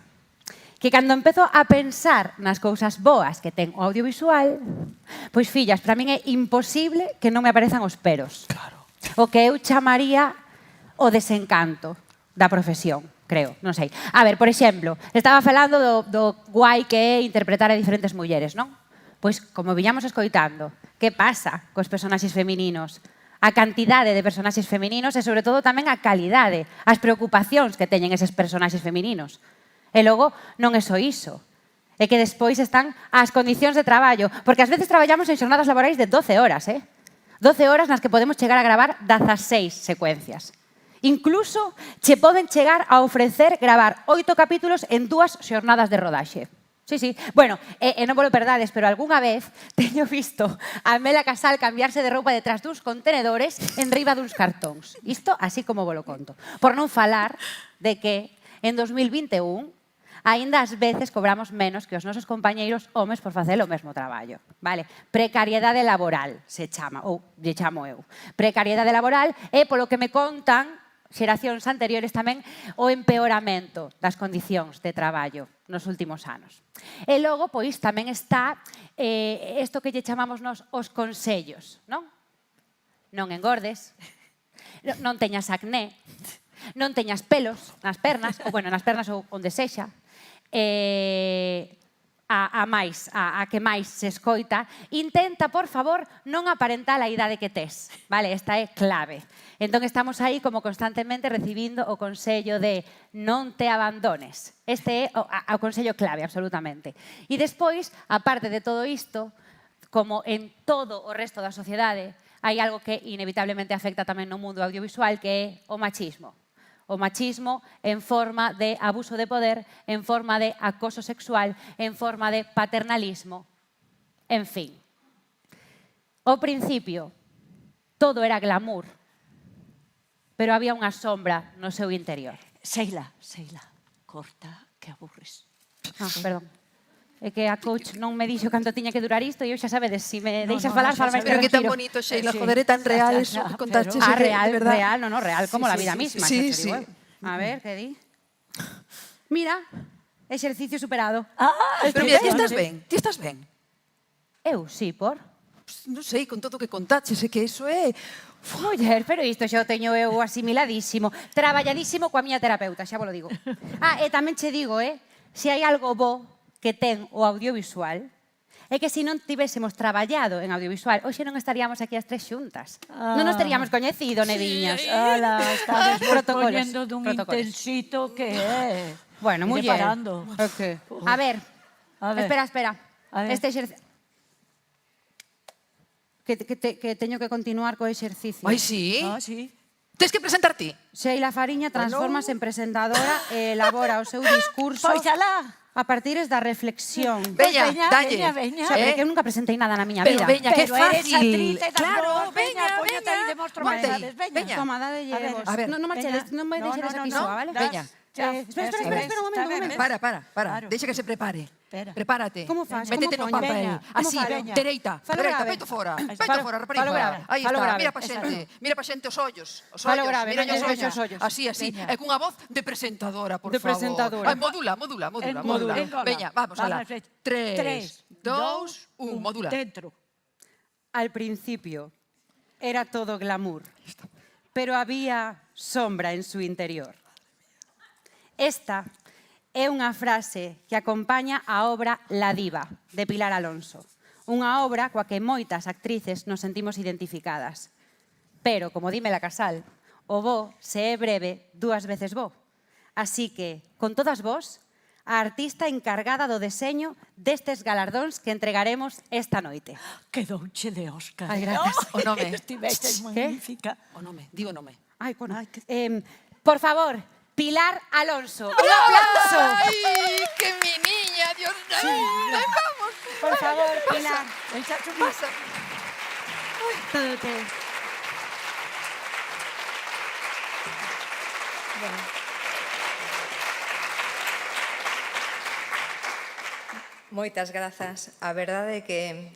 Que cando empezo a pensar nas cousas boas que ten o audiovisual, pois, fillas, para min é imposible que non me aparezan os peros. Claro. O que eu chamaría o desencanto da profesión, creo, non sei. A ver, por exemplo, estaba falando do guai que é interpretar a diferentes mulleres, non? Pois, como viñamos escoitando, que pasa cos personaxes femininos? A cantidade de personaxes femininos e, sobre todo, tamén a calidade, as preocupacións que teñen eses personaxes femininos. E logo, non é só iso. É que despois están as condicións de traballo, porque ás veces traballamos en xornadas laborais de 12 horas, 12 horas nas que podemos chegar a gravar 16 secuencias. Incluso che poden chegar a ofrecer gravar 8 capítulos en 2 xornadas de rodaxe. Sí, sí. Bueno, non vos lo perdades, pero algunha vez teño visto a Mela Casal cambiarse de roupa detrás duns contenedores en riba duns cartóns. Isto así como vos lo conto. Por non falar de que en 2021 aínda ás veces cobramos menos que os nosos compañeiros homes por facer o mesmo traballo. Vale? Precariedade laboral se chama, ou lle chamo eu. Precariedade laboral é polo que me contan xeracións anteriores tamén o empeoramento das condicións de traballo nos últimos anos. E logo, pois, tamén está isto que lle chamamos nos os consellos, non? Non engordes, non teñas acné, non teñas pelos nas pernas, ou, bueno, nas pernas ou onde sexa, a que máis se escoita, intenta, por favor, non aparentar a idade que tes. Vale, esta é clave. Entón, estamos aí como constantemente recibindo o consello de non te abandones. Este é o consello clave, absolutamente. E despois, aparte de todo isto, como en todo o resto da sociedade, hai algo que inevitablemente afecta tamén no mundo audiovisual, que é o machismo. O machismo en forma de abuso de poder, en forma de acoso sexual, en forma de paternalismo. En fin. Ao principio, todo era glamour, pero había unha sombra no seu interior. Sheila, corta, que aburres. Perdón. É que a coach non me dixo canto tiña que durar isto e eu xa sabedes, se me deixas falar, máis que Pero que tan respiro. bonito, Sheila, joder, é tan real eso que contaches. Real, real, real, como la vida misma. Sí, sí. A ver, que di? Mira, exercicio superado. Pero mira, ti estás ben, ti estás ben. Eu, sí, por? Non sei, con todo o que contaches, é que iso é... Muller, pero isto xa o teño eu asimiladísimo, traballadísimo coa miña terapeuta, xa vos lo digo. E tamén che digo, se hai algo bo que ten o audiovisual, é que se non tivésemos traballado en audiovisual, hoxe non estaríamos aquí as tres xuntas. Non nos teríamos coñecido, neviñas. Ala, estades poñendo dun intensito que é. Bueno, muller. Parando. A ver, espera. Este exercicio... Que teño que continuar co exercicio. Ai, sí? Sí. Tens que presentar ti. Sheila Fariña transformase en presentadora e elabora o seu discurso a partir da reflexión. Veña, dalle. Sabe que eu nunca presentei nada na miña vida. Pero veña, que fácil. Eres actriz e Claro, veña. Póñate aí, demostro máis. Veña. Toma, dádelle vos. A ver. Non me deixedes aquí soa, vale? Veña. Espera un momento. Para. Deixa que se prepare. Prepárate. Como faz? Métete no papel. Así, dereita, peito fora, rapariga. Aí está, mira pa xente os ollos. Mira os ollos. Así. E cunha voz de presentadora, por favor. Ai, modula. Veña, vamos, alá. 3, 2, 1, modula. Dentro. Al principio era todo glamour, pero había sombra en su interior. Esta é unha frase que acompaña a obra La Diva, de Pilar Alonso. Unha obra coa que moitas actrices nos sentimos identificadas. Pero, como dime la Casal, o bo, se é breve, 2 veces bo. Así que, con todas vos, a artista encargada do deseño destes galardóns que entregaremos esta noite. Quedouche de Óscar. Ai, gracias. O nome. Estiveches magnífica. O nome, di o nome. Ai, bueno. Por favor, Pilar Alonso. Un aplauso. ¡Ay, que mi niña, Dios mío! ¡Vamos! Por favor, Pilar. Echa tu pasa. Todo teu. Moitas grazas. A verdade é que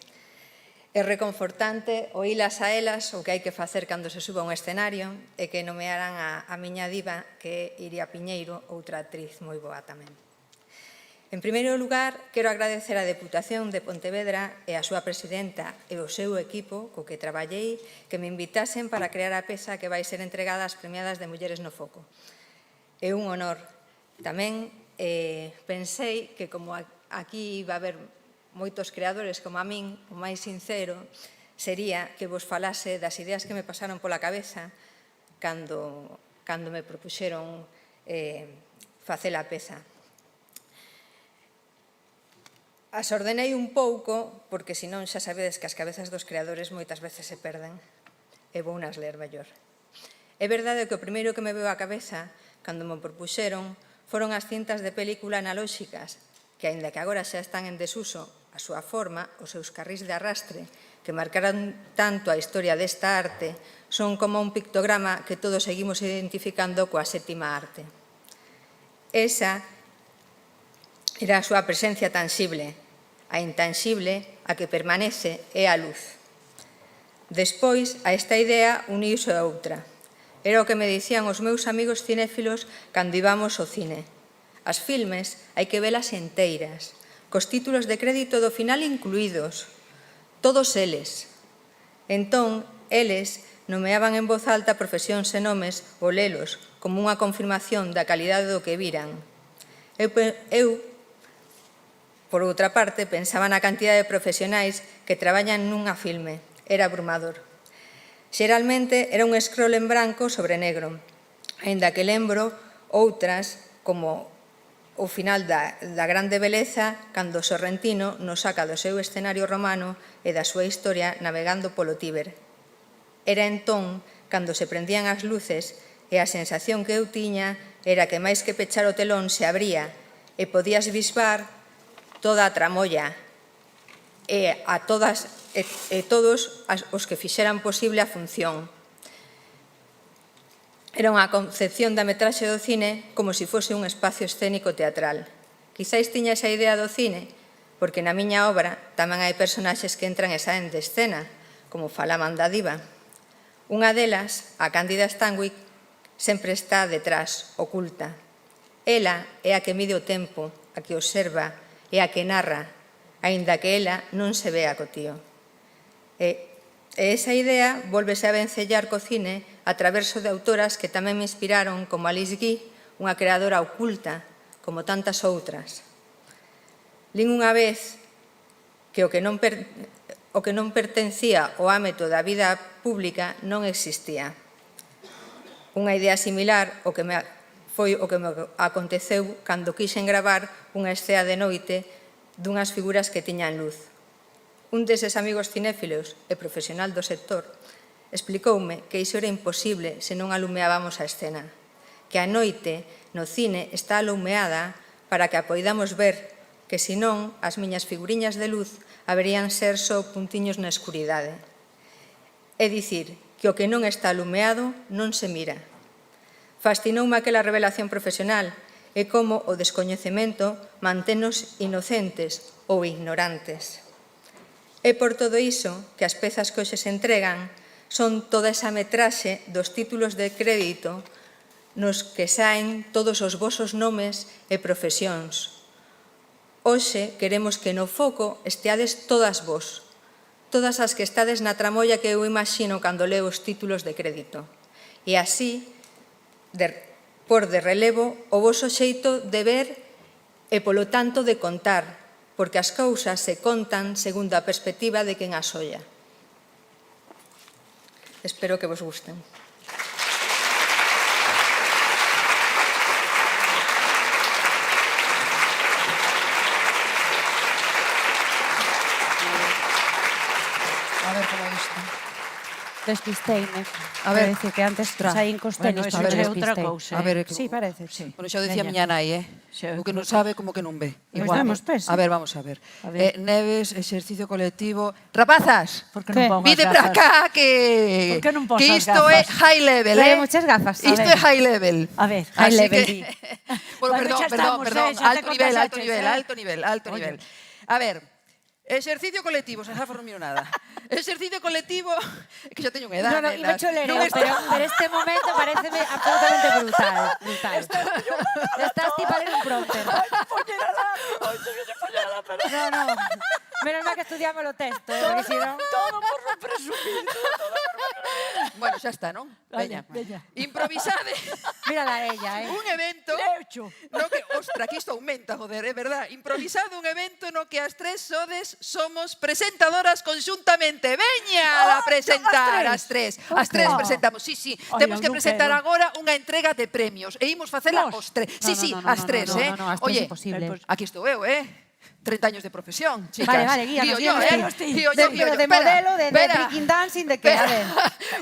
é reconfortante oílas a elas o que hai que facer cando se suba a un escenario e que nomearan a miña diva, que é Iria Piñeiro, outra actriz moi boa tamén. En primeiro lugar, quero agradecer á Deputación de Pontevedra e a súa presidenta e o seu equipo co que traballei que me invitasen para crear a peza que vai ser entregada ás premiadas de Mulleres no Foco. É un honor. Tamén pensei que como aquí iba a haber moitos creadores como a min, o máis sincero sería que vos falase das ideas que me pasaron pola cabeza cando me propuxeron facer a peza. As ordenei un pouco, porque senón xa sabedes que as cabezas dos creadores moitas veces se perden, e vou nas ler mellor. É verdade que o primeiro que me veo á cabeza, cando me propuxeron, foron as cintas de película analóxicas, que, aínda que agora xa están en desuso, a súa forma, os seus carrís de arrastre, que marcaron tanto a historia desta arte, son como un pictograma que todos seguimos identificando coa sétima arte. Esa era a súa presencia tangible, a intangible, a que permanece, é a luz. Despois, a esta idea uniuse a outra. Era o que me dicían os meus amigos cinéfilos cando íbamos ao cine. As filmes hai que velas enteiras, cos títulos de crédito do final incluídos, todos eles. Entón, eles nomeaban en voz alta profesións e nomes ou lelos como unha confirmación da calidade do que viran. Eu, por outra parte, pensaba na cantidade de profesionais que traballan nunha filme. Era abrumador. Xeralmente era un scroll en branco sobre negro, aínda que lembro outras como o final da grande beleza cando Sorrentino nos saca do seu escenario romano e da súa historia navegando polo Tíber. Era entón cando se prendían as luces e a sensación que eu tiña era que máis que pechar o telón se abría e podías bisbar toda a tramolla e a todos os que fixeran posible a función. Era unha concepción da metraxe do cine como se fose un espacio escénico teatral. Quizáis tiña esa idea do cine, porque na miña obra tamén hai personaxes que entran e saen de escena, como falaban da diva. Unha delas, a Cándida Stanwyck, sempre está detrás, oculta. Ela é a que mide o tempo, a que observa e a que narra, aínda que ela non se vea co tío. E esa idea volvese a vencellar co cine a traverso de autoras que tamén me inspiraron, como Alice Guy, unha creadora oculta, como tantas outras. Lín unha vez que o que non pertencía ao ámbito da vida pública non existía. Unha idea similar foi o que me aconteceu cando quixen gravar unha escena de noite dunhas figuras que tiñan luz. Un deses amigos cinéfilos e profesional do sector explicoume que iso era imposible se non alumeábamos a escena, que a noite no cine está alumeada para que a poidamos ver, que senón as miñas figuriñas de luz haberían ser só puntiños na escuridade. É dicir, que o que non está alumeado non se mira. Fascinoume aquela revelación profesional e como o descoñecemento manténos inocentes ou ignorantes. É por todo iso que as pezas que hoxe se entregan son toda esa metraxe dos títulos de crédito nos que saen todos os vosos nomes e profesións. Hoxe queremos que no foco esteades todas vos, todas as que estades na tramolla que eu imagino cando leo os títulos de crédito. E así, por de relevo, o voso xeito de ver e, polo tanto, de contar, porque as cousas se contan segundo a perspectiva de quen as olla. Espero que vos gusten. Despisteime. A ver, Parece que antes saín cos tenis, Bueno, eso pero é outra despistei. cousa. A ver, Sí, parece, sí. Bueno, xa o dicía Veña. miña nai, o que non sabe como que non ve. Pois Igual. damos peso. A ver, vamos a ver. A ver. Neves, exercicio colectivo. Rapazas, Por que non pongo as vide para gafas? acá que Por que non pos que as isto é gafas? high level, Trae muchas gafas. A Isto ver. é high level. A ver, High Así level, que- di. Bueno, Bueno, perdón, xa perdón, estamos, perdón. xa te Alto nivel, alto contaxaches, nivel, eh. alto nivel, alto Oye. nivel. A ver, exercicio colectivo, xa non miro nada. Exercicio colectivo, que xa teño unha edad. No, iba nenas. cholereo, Non está- pero este momento pareceme absolutamente brutal. Estás ti para ler un prompter. No. Menos mal que estudiamos o texto, porque si non... Todo por non presumir. Bueno, xa está, non? Veña. Veña. Improvisade Mírala ella, un evento no que, ostra, que isto aumenta, joder, é verdad. Improvisade un evento no que as tres sodes somos presentadoras conxuntamente. Veña a presentar as tres. As tres presentamos. Sí, Ai, temos eu que non presentar quero. agora unha entrega de premios e imos facela os tres. Sí, as tres, no, as tres Oye, imposible. aquí estou eu, 30 años de profesión, chicas. Vale, guíanos, Guío yo, guíanos, Guío de, yo, guío yo. de Espera, modelo, de espera. breaking dancing, de que, a ver.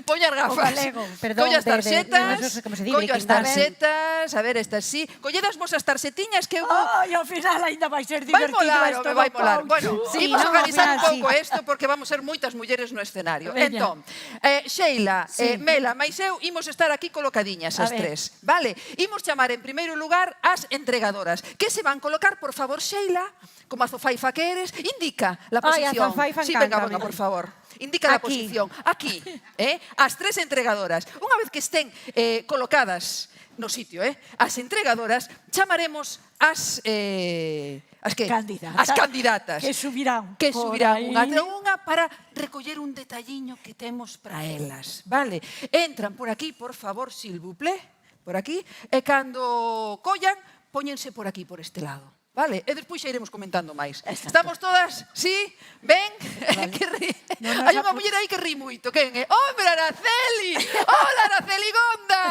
Poñas gafas. O galego, perdón, Collo as de- tarxetas. no sé como se di, Collo as breaking dancing. tarxetas. A ver, estas sí. Colledas vos as tarxetiñas que eu... Ai, ao final ainda vai ser Vai divertido molar, esto. me vai do molar. coach. Bueno, Sí, imos no, organizar ao un final, pouco sí. isto porque vamos ser moitas mulleres no escenario. Veña. Entón, Sheila, Mela, mais eu imos estar aquí colocadiñas A as ver. tres. Vale? Imos chamar en primeiro lugar as entregadoras. Que se van colocar, por favor, Sheila, como a zofaifa que eres, indica la Ai, a posición. zofaifa Sí, venga, encántame. venga, por favor. Indica la Aquí. posición. Aquí, as tres entregadoras. Unha vez que estén colocadas no sitio, as entregadoras, chamaremos as que? Candidatas. As candidatas. Que subirán Que por subirán aí. unha tras unha para recoller un detalliño que temos para elas. Vale? Entran por aquí, por favor, s'il vous plaît, por aquí, e cando collan, póñense por aquí, por este lado. Vale? E despois xa iremos comentando máis. Estamos todas? Sí? Ben? Que ri... Hai unha muller aí que ri moito. Quen é? ¡Hombre, Araceli! Hola, Araceli Gonda!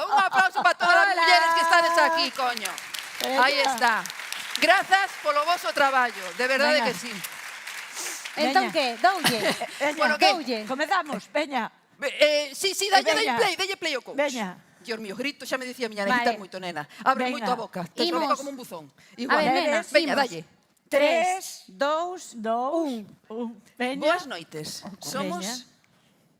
Un aplauso para todas as mulleres que estades aquí, coño. Aí está. Grazas polo voso traballo. De verdade Venga. que sí. Entón Veña. que, doulle. Veña, Bueno, que? doulle. Comezamos, veña. Sí, dalle Veña. play o coach. Veña. Dios mío, grito, xa me dicía miña Vale. nena, moito, nena. Abre Venga. moito a boca. Te Imos. boca como un buzón. A Igual. ver, nena, Veña, imos. dalle. 3, 2, 1. Veña. Boas noites. Somos Veña.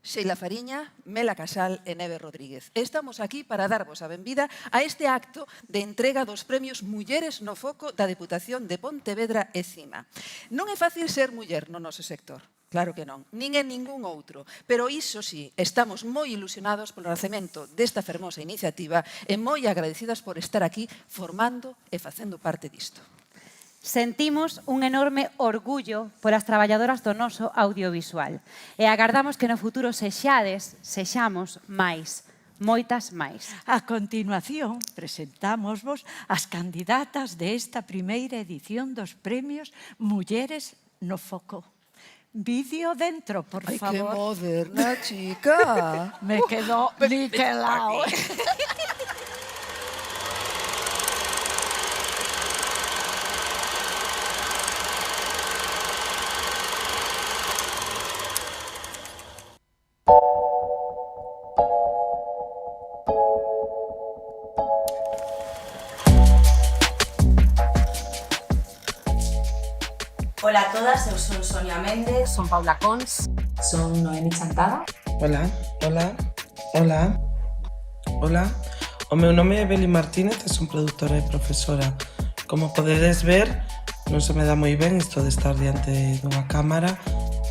Sheila Fariña, Mela Casal e Neve Rodríguez. Estamos aquí para darvos a benvida a este acto de entrega dos premios Mulleres no Foco da Deputación de Pontevedra e Cima. Non é fácil ser muller no noso sector. Claro que non, nin en ningún outro. Pero iso sí, estamos moi ilusionados polo nacemento desta fermosa iniciativa e moi agradecidas por estar aquí formando e facendo parte disto. sentimos un enorme orgullo polas traballadoras do noso audiovisual e agardamos que no futuro sexamos máis, moitas máis. A continuación, presentámosvos as candidatas desta primeira edición dos premios Mulleres no Foco. Vídeo dentro, por Ai, que favor. moderna, chica. Me quedó niquelao. Hola a todas, eu son Sonia Méndez. Son Paula Cons. Son Noemi Chantada. Hola, hola, hola, hola. O meu nome é Beli Martínez e son produtora e profesora. Como podedes ver, non se me dá moi ben isto de estar diante dunha cámara.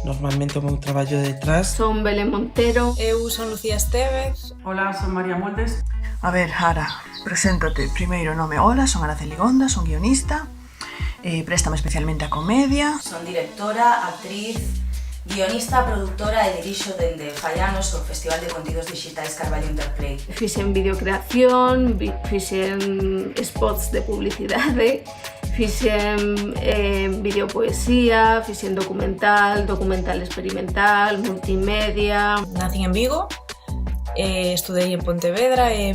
Normalmente o meu traballo detrás. Son Belén Montero. Eu son Lucía Estevez. Hola, son María Moldes. A ver, Ara, preséntate. Primeiro nome, hola, son Araceli Gonda, son guionista. Préstame especialmente a comedia. Son directora, actriz, guionista, productora e dirixo dende fai anos o Festival de Contidos Digitais Carballo Interplay. Fixen videocreación, fixen spots de publicidade, fixen videopoesía, fixen documental, documental experimental, multimedia. Nacín en Vigo, estudei en Pontevedra e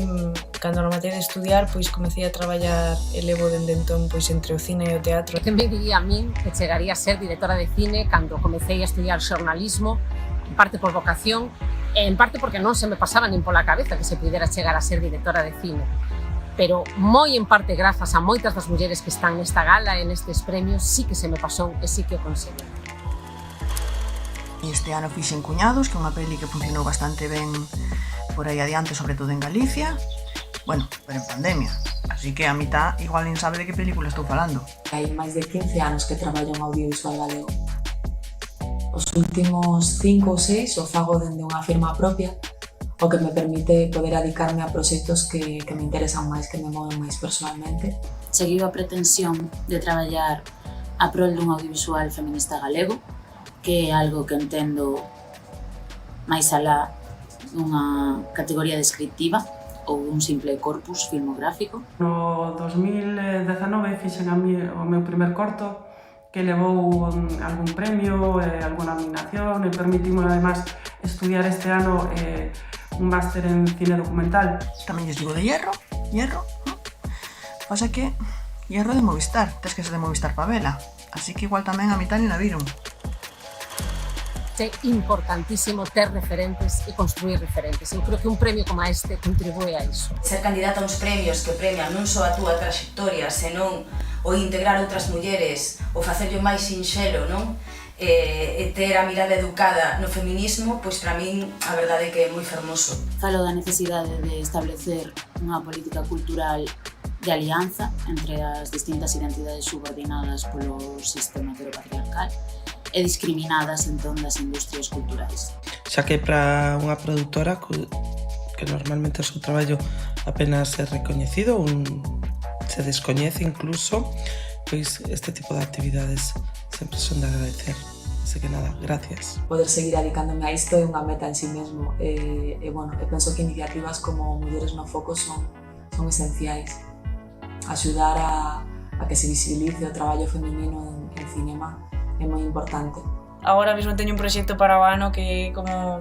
cando non matei de estudiar, pois comecei a traballar e levo dende entón pois entre o cine e o teatro. Quen me diría a min que chegaría a ser directora de cine cando comecei a estudiar xornalismo, en parte por vocación, En parte porque non se me pasaba nin pola cabeza que se pudera chegar a ser directora de cine. Pero moi en parte grazas a moitas das mulleres que están nesta gala e nestes premios sí que se me pasou e sí que o conseguí. Este ano fixen Cuñados, que é unha peli que funcionou bastante ben por aí adiante, sobre todo en Galicia. Bueno, pero en pandemia. Así que a mitad igual nin sabe de que película estou falando. Hai máis de 15 anos que traballo en audiovisual galego. Os últimos 5 ou 6 o fago dende unha firma propia, o que me permite poder dedicarme a proxectos que me interesan máis, que me moven máis personalmente. Seguiu a pretensión de traballar a prol dun audiovisual feminista galego, que é algo que entendo máis alá dunha categoría descriptiva ou un simple corpus filmográfico. No 2019 fixen o meu primer corto, que levou algún premio, alguna nominación, e permitimos además estudiar este ano un máster en cine documental. Tamén lles digo de Hierro, ¿no? Pasa que Hierro de Movistar, tes que ser de Movistar pa vela, así que igual tamén a mitad ni la viron. É importantísimo ter referentes e construir referentes. Eu creo que un premio como este contribúe a iso. Ser candidata a uns premios que premian non só a túa traxectoria, senón o integrar outras mulleres, o facerlo máis sinxelo, non? E ter a mirada educada no feminismo, pois para min a verdade é que é moi fermoso. Falo da necesidade de establecer unha política cultural de alianza entre as distintas identidades subordinadas polo sistema heteropatriarcal e discriminadas en torno das industrias culturais. Xa que para unha produtora que normalmente o seu traballo apenas é recoñecido ou se descoñece incluso, pois este tipo de actividades sempre son de agradecer. Así que nada, gracias. Poder seguir dedicándome a isto é unha meta en sí mesmo. Bueno, penso que iniciativas como Mulleres no Foco son esenciais. Axudar a que se visibilice o traballo feminino en cinema é moi importante. Agora mesmo teño un proxecto para o ano que como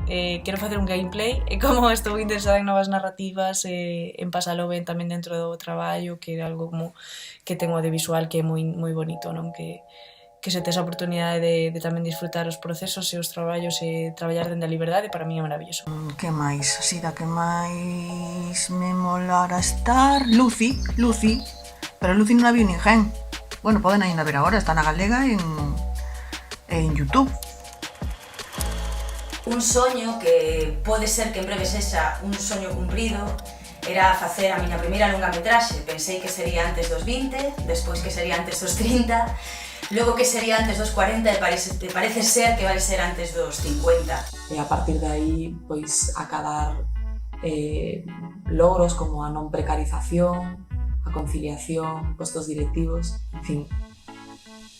quero facer un gameplay e como estou interesada en novas narrativas en pasalo ben tamén dentro do traballo, que é algo como que ten o audiovisual que é moi bonito, non? Que se tes a oportunidade de tamén disfrutar os procesos e os traballos e traballar dende a liberdade, para mí é maravilloso. Que máis? Así da que máis me molara estar... Lucy, pero Lucy non la viu ninguén. Bueno, poden ainda ver agora, está na galega en YouTube. Un soño que pode ser que en breve sexa un soño cumprido era facer a miña primeira longametraxe. Pensei que sería antes dos 20, despois que sería antes dos 30, logo que sería antes dos 40 e parece ser que vai ser antes dos 50. E a partir de aí, pois, acadar logros como a non precarización, a conciliación, postos directivos, en fin,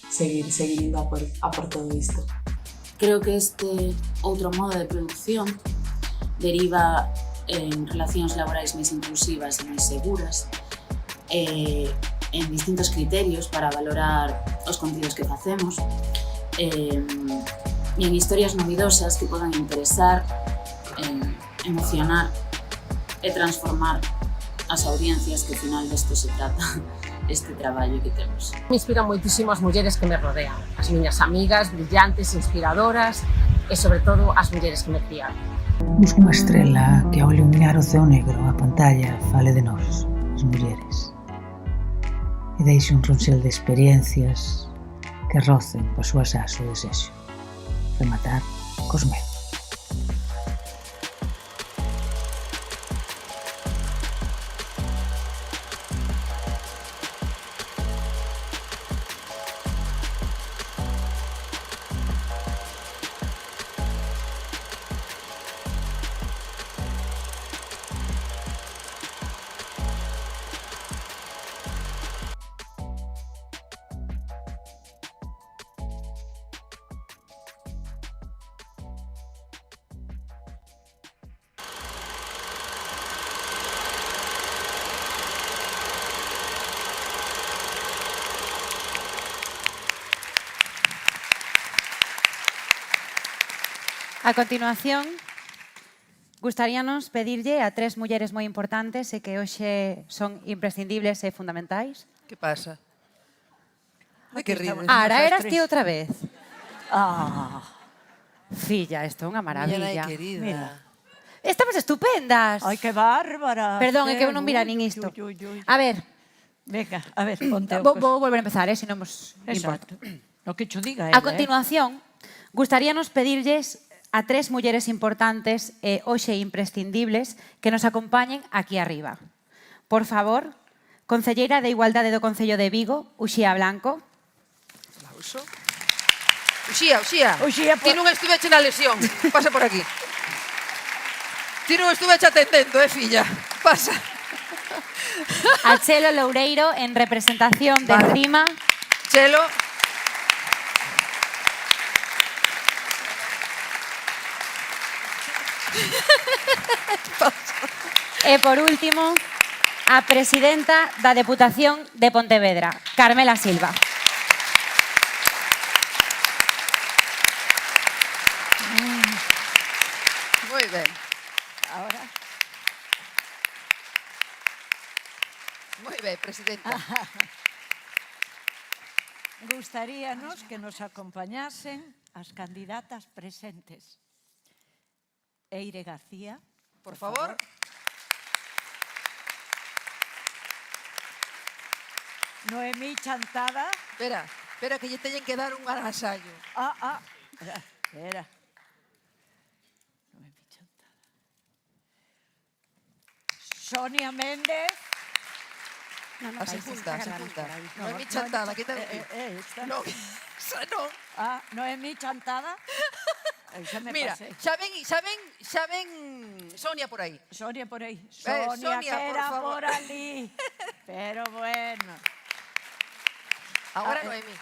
seguir indo a por todo isto. Creo que este outro modo de producción deriva en relacións laborais máis inclusivas e máis seguras, en distintos criterios para valorar os contidos que facemos, e en historias novidosas que podan interesar, emocionar e transformar as audiencias, que ao final desto se trata este traballo que temos. Me inspiran moitísimo as mulleres que me rodean, as miñas amigas, brillantes, inspiradoras e, sobre todo, as mulleres que me criaron. Busco unha estrela que ao iluminar o ceo negro a pantalla fale de nós, as mulleres, e deixe un ronchel de experiencias que rocen coas súas ás o desexo, rematar cos medos. A continuación, gustaríanos pedirlle a tres mulleres moi importantes e que hoxe son imprescindibles e fundamentais. Que pasa? Ai, que rides. Ara, eras ti outra vez. Filla, isto é unha maravilla. querida. Mira. Estamos estupendas. Ai, que bárbara. Perdón, é que eu non mira nin isto. A ver. Venga, a ver, ponte. Vou volver a empezar, se non vos importa. Lo que cho diga A continuación, gustaríanos pedirlles a 3 mulleres importantes e hoxe imprescindibles que nos acompañen aquí arriba. Por favor, Concelleira de Igualdade do Concello de Vigo, Uxía Blanco. Aplauso. Uxía, ti non estuveche na lesión. Pasa por aquí. Ti non estuveche atendendo, filla. Pasa. A Chelo Loureiro en representación de Encima. Chelo. E por último, a presidenta da Deputación de Pontevedra, Carmela Silva. Moi ben. Ahora. Moi ben, presidenta. Gustaríanos que nos acompañasen as candidatas presentes. Eire García. Por favor. Noemí Chantada. Espera, que lle teñen que dar un agasallo. Espera. Noemí Chantada. Sonia Méndez. A segunda. Noemí Chantada, que tal? Non, esa non. Noemí Chantada. Mira, xa ven Sonia por aí. Sonia por aí. Sonia, que era por favor. por ali. Pero bueno. Ahora Noemí.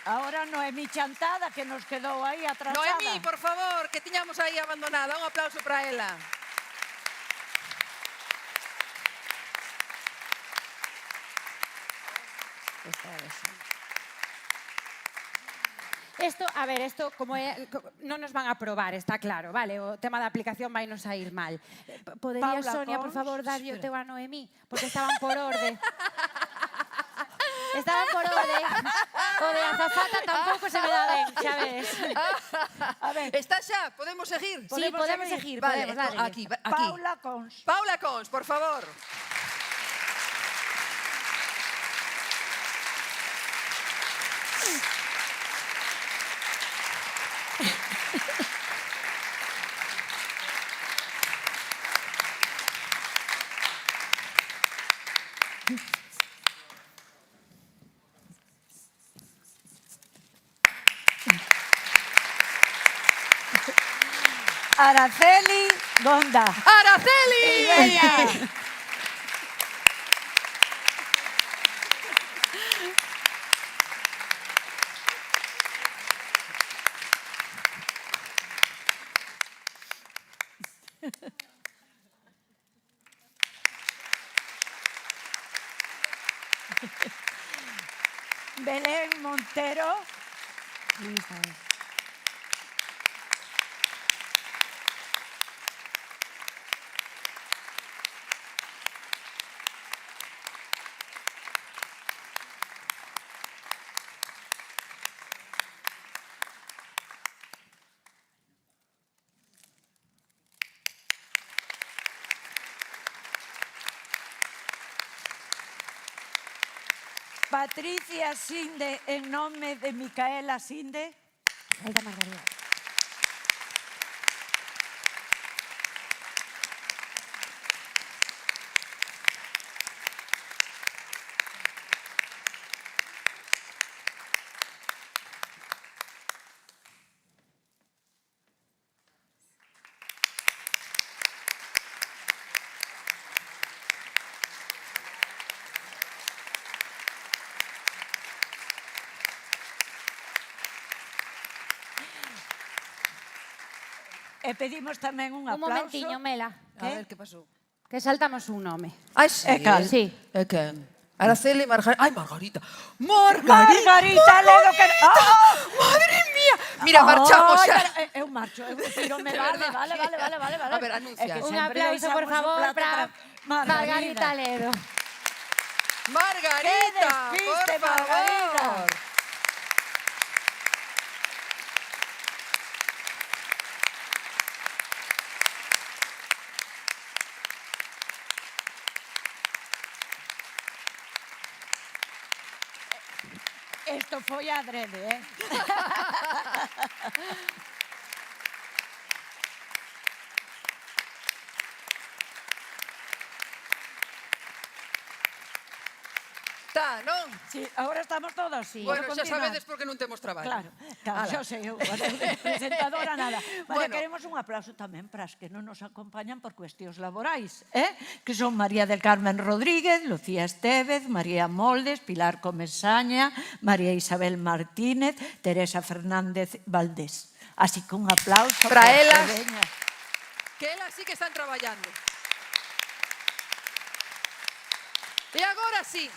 Ahora Noemí Chantada, que nos quedou aí atrasada. Noemí, por favor, que tiñamos aí abandonada. Un aplauso para ela. Isto como non nos van a aprobar, está claro, vale? O tema da aplicación vai nos sair mal. Podería, Sonia, por favor, darlle o teu a Noemí? Porque estaban por orde. O de azafata tampouco se me dá ben, xa ves. A ver, está xa? Podemos seguir? Sí, podemos seguir, vale, podemos, dale. Aquí. Paula Cons. Paula Cons, por favor. Araceli Gonda. ¡Araceli! Belén Montero. Patricia Sinde, en nome de Micaela Sinde. Falta Margarida. E pedimos tamén un aplauso. Un momentiño, Mela. A ver, que pasou? Que saltamos un nome. Ai, sí. E cal? Sí. E quen? Araceli, Margarita. Ai, Margarita. Margarita Ledo que... Madre mía. Mira, marchamos xa. Eu marcho, eu tirome, vale. A ver, anuncia. Un aplauso, por favor, para Margarita Ledo. Margarita, por favor. Isto foi adrede, eh? Está, non? Sí, agora estamos todos, sí. Bueno, xa sabedes por que non temos traballo. Claro, xa sei eu, presentadora nada. Vale, queremos un aplauso tamén para as que non nos acompañan por cuestións laborais, que son María del Carmen Rodríguez, Lucía Estévez, María Moldes, Pilar Comesaña, María Isabel Martínez, Teresa Fernández Valdés. Así que un aplauso para elas, que elas sí que están traballando. E agora sí,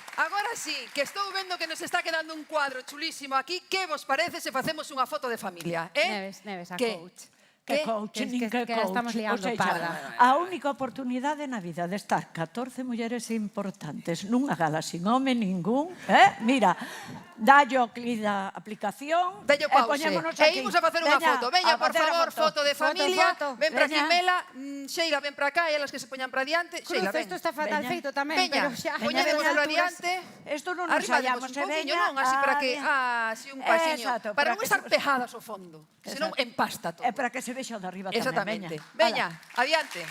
que estou vendo que nos está quedando un cuadro chulísimo aquí. Que vos parece se facemos unha foto de familia? Neves, a coach. Que coach, nin que coach. Estamos liando parda. A única oportunidade na vida de estar 14 mulleres importantes nunha gala sin home ningún, mira, dallo clic da aplicación e poñémonos aquí. E imos a facer unha foto. Veña, por favor, foto de familia. Ven para aquí, Mela. Sheila, ven para cá. E elas que se poñan para diante. Sheila, ven. Isto está fatal feito tamén, pero xa. Poñedemos para diante. Isto non nos hallamos, un pouquiño, non? Así para que... así un pasiño. Para non estar pejadas ao fondo. Senón empasta todo. É para que se vexa o de arriba tamén. Exactamente. Veña, adiante.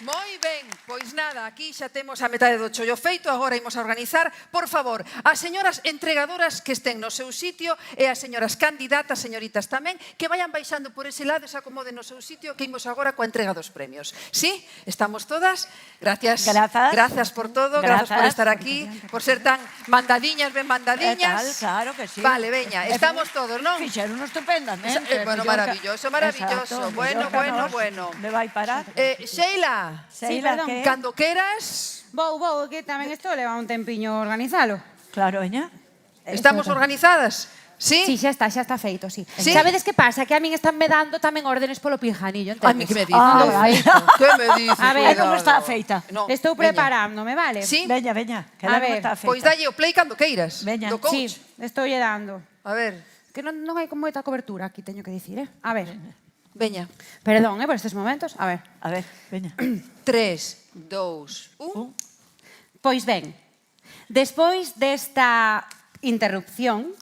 Moi ben, pois nada, aquí xa temos a metade do chollo feito, agora imos a organizar, por favor, as señoras entregadoras que estén no seu sitio e as señoras candidatas, señoritas tamén, que vayan baixando por ese lado e se acomoden no seu sitio, que imos agora coa entrega dos premios. Sí? Estamos todas? Gracias. Gracias por todo, gracias por estar aquí, por ser tan mandadiñas, ben mandadiñas. Claro que sí. Vale, veña, estamos todos, non? Fixeron estupendamente. Bueno, maravilloso, maravilloso. Bueno. Me vai parar. Sheila, cando queras. Vou, que tamén isto leva un tempiño organizalo. Claro, veña. Estamos organizadas? Sí? Sí, xa está feito, sí. Sabedes que pasa? Que a min están me dando tamén órdenes polo pinjanillo, entendes? A mí que me dices? Que me dices? A ver, como está feita? Estou preparándome, vale? Sí? Veña, que a ver, está feita. Pois dalle o play cando queiras. Veña. Do coach. Sí, estou lle dando. A ver. Que non hai como moita cobertura aquí, teño que dicir, A ver. Veña. Perdón, por estes momentos. A ver, veña. 3, 2, 1. Pois ben, despois desta interrupción,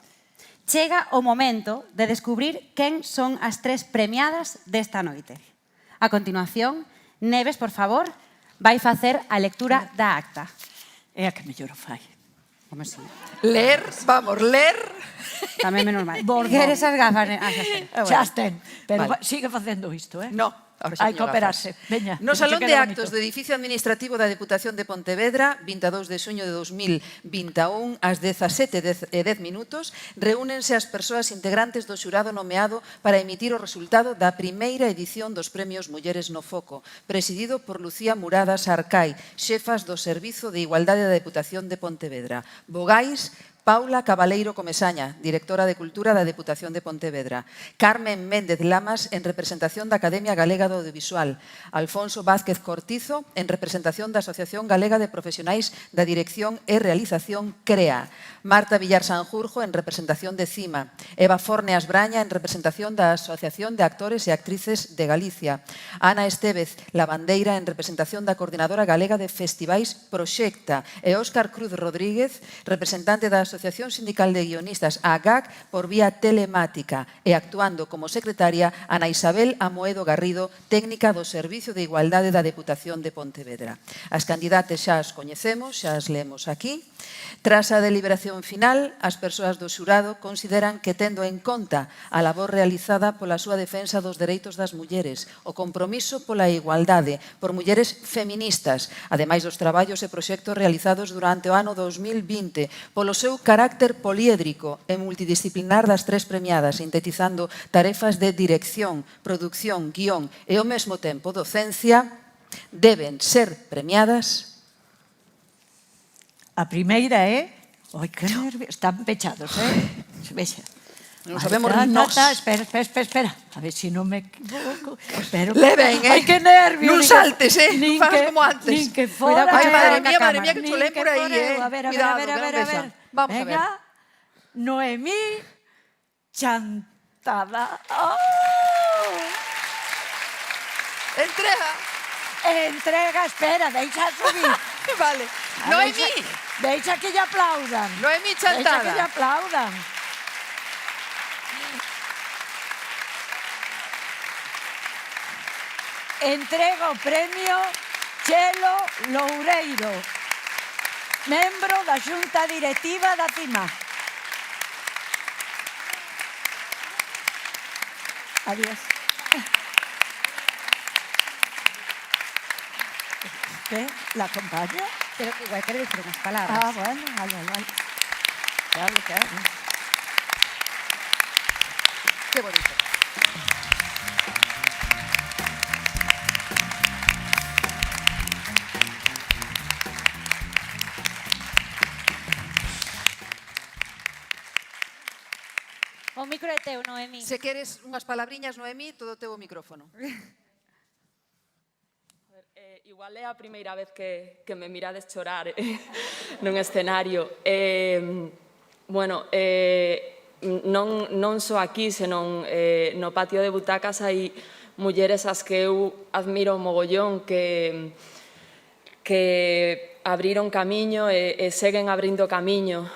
chega o momento de descubrir quen son as tres premiadas desta noite. A continuación, Neves, por favor, vai facer a lectura da acta. É a que mellor o fai. Como si? Ler, vamos, ler. Tamén menos mal. Queres as gafas? Xa estén. Pero sigue facendo isto, No, ahora xa hai que operarse. Veña. No Salón de Actos do Edificio Administrativo da Deputación de Pontevedra, 22 de xuño de 2021, ás 17:10 reúnense as persoas integrantes do xurado nomeado para emitir o resultado da primeira edición dos Premios Mulleres no Foco, presidido por Lucía Muradas Arcai, xefas do Servizo de Igualdade da Deputación de Pontevedra. Vogais, Paula Cabaleiro Comesaña, directora de Cultura da Deputación de Pontevedra. Carmen Méndez Lamas, en representación da Academia Galega do Audiovisual. Alfonso Vázquez Cortizo, en representación da Asociación Galega de Profesionais da Dirección e Realización CREA. Marta Villar Sanjurjo, en representación de CIMA. Eva Forneas Braña, en representación da Asociación de Actores e Actrices de Galicia. Ana Estévez Lavandeira, en representación da Coordinadora Galega de Festivais Proxecta. E Óscar Cruz Rodríguez, representante da Asociación Sindical de Guionistas, AGAC, por vía telemática, e actuando como secretaria Ana Isabel Amoedo Garrido, técnica do Servicio de Igualdade da Deputación de Pontevedra. As candidates xa as coñecemos, xa as leemos aquí. Tras a deliberación final, as persoas do xurado consideran que, tendo en conta a labor realizada pola súa defensa dos dereitos das mulleres, o compromiso pola igualdade por mulleres feministas, ademais dos traballos e proxectos realizados durante o ano 2020, polo seu carácter poliédrico e multidisciplinar das tres premiadas, sintetizando tarefas de dirección, producción, guión e ao mesmo tempo docencia, deben ser premiadas. A primeira é... Ai, que nervios. Están pechados, Vexa. Non sabemos ni nós. Espera. A ver se non me equivoco. Leven, Ai, que nervios. Non saltes, non fagas como antes. Nin que fora. Ai, madre mía, que chulé por aí, A ver. Vamos a ver. Venga, Noemí Chantada. Entrega, espera, deixa subir. Vale. Noemí. Deixa que lle aplaudan. Noemí Chantada. Deixa que lle aplaudan. Entrega o premio Chelo Loureiro, membro da Xunta Directiva da CIMA. Adiós. ¿Qué? ¿La acompaña? Pero que igual quiere decir unas palabras. Ah, bueno, vale. Claro. Qué bonito. O micro é teu, Noemí. Se queres unhas palabriñas, Noemí, todo teu o micrófono. Igual é a primeira vez que me mirades chorar nun escenario. Non só aquí, senón no patio de butacas hai mulleres as que eu admiro mogollón que abriron camiño e seguen abrindo camiño.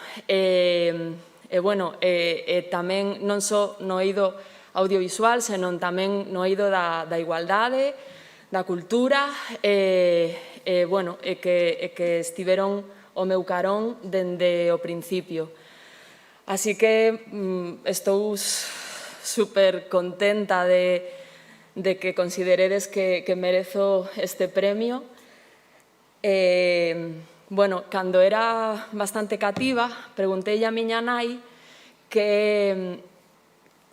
Tamén non só no eido audiovisual, senón tamén no eido da igualdade, da cultura, que estiveron o meu carón dende o principio. Así que estou super contenta de que consideredes que merezo este premio. Cando era bastante cativa, preguntei a miña nai que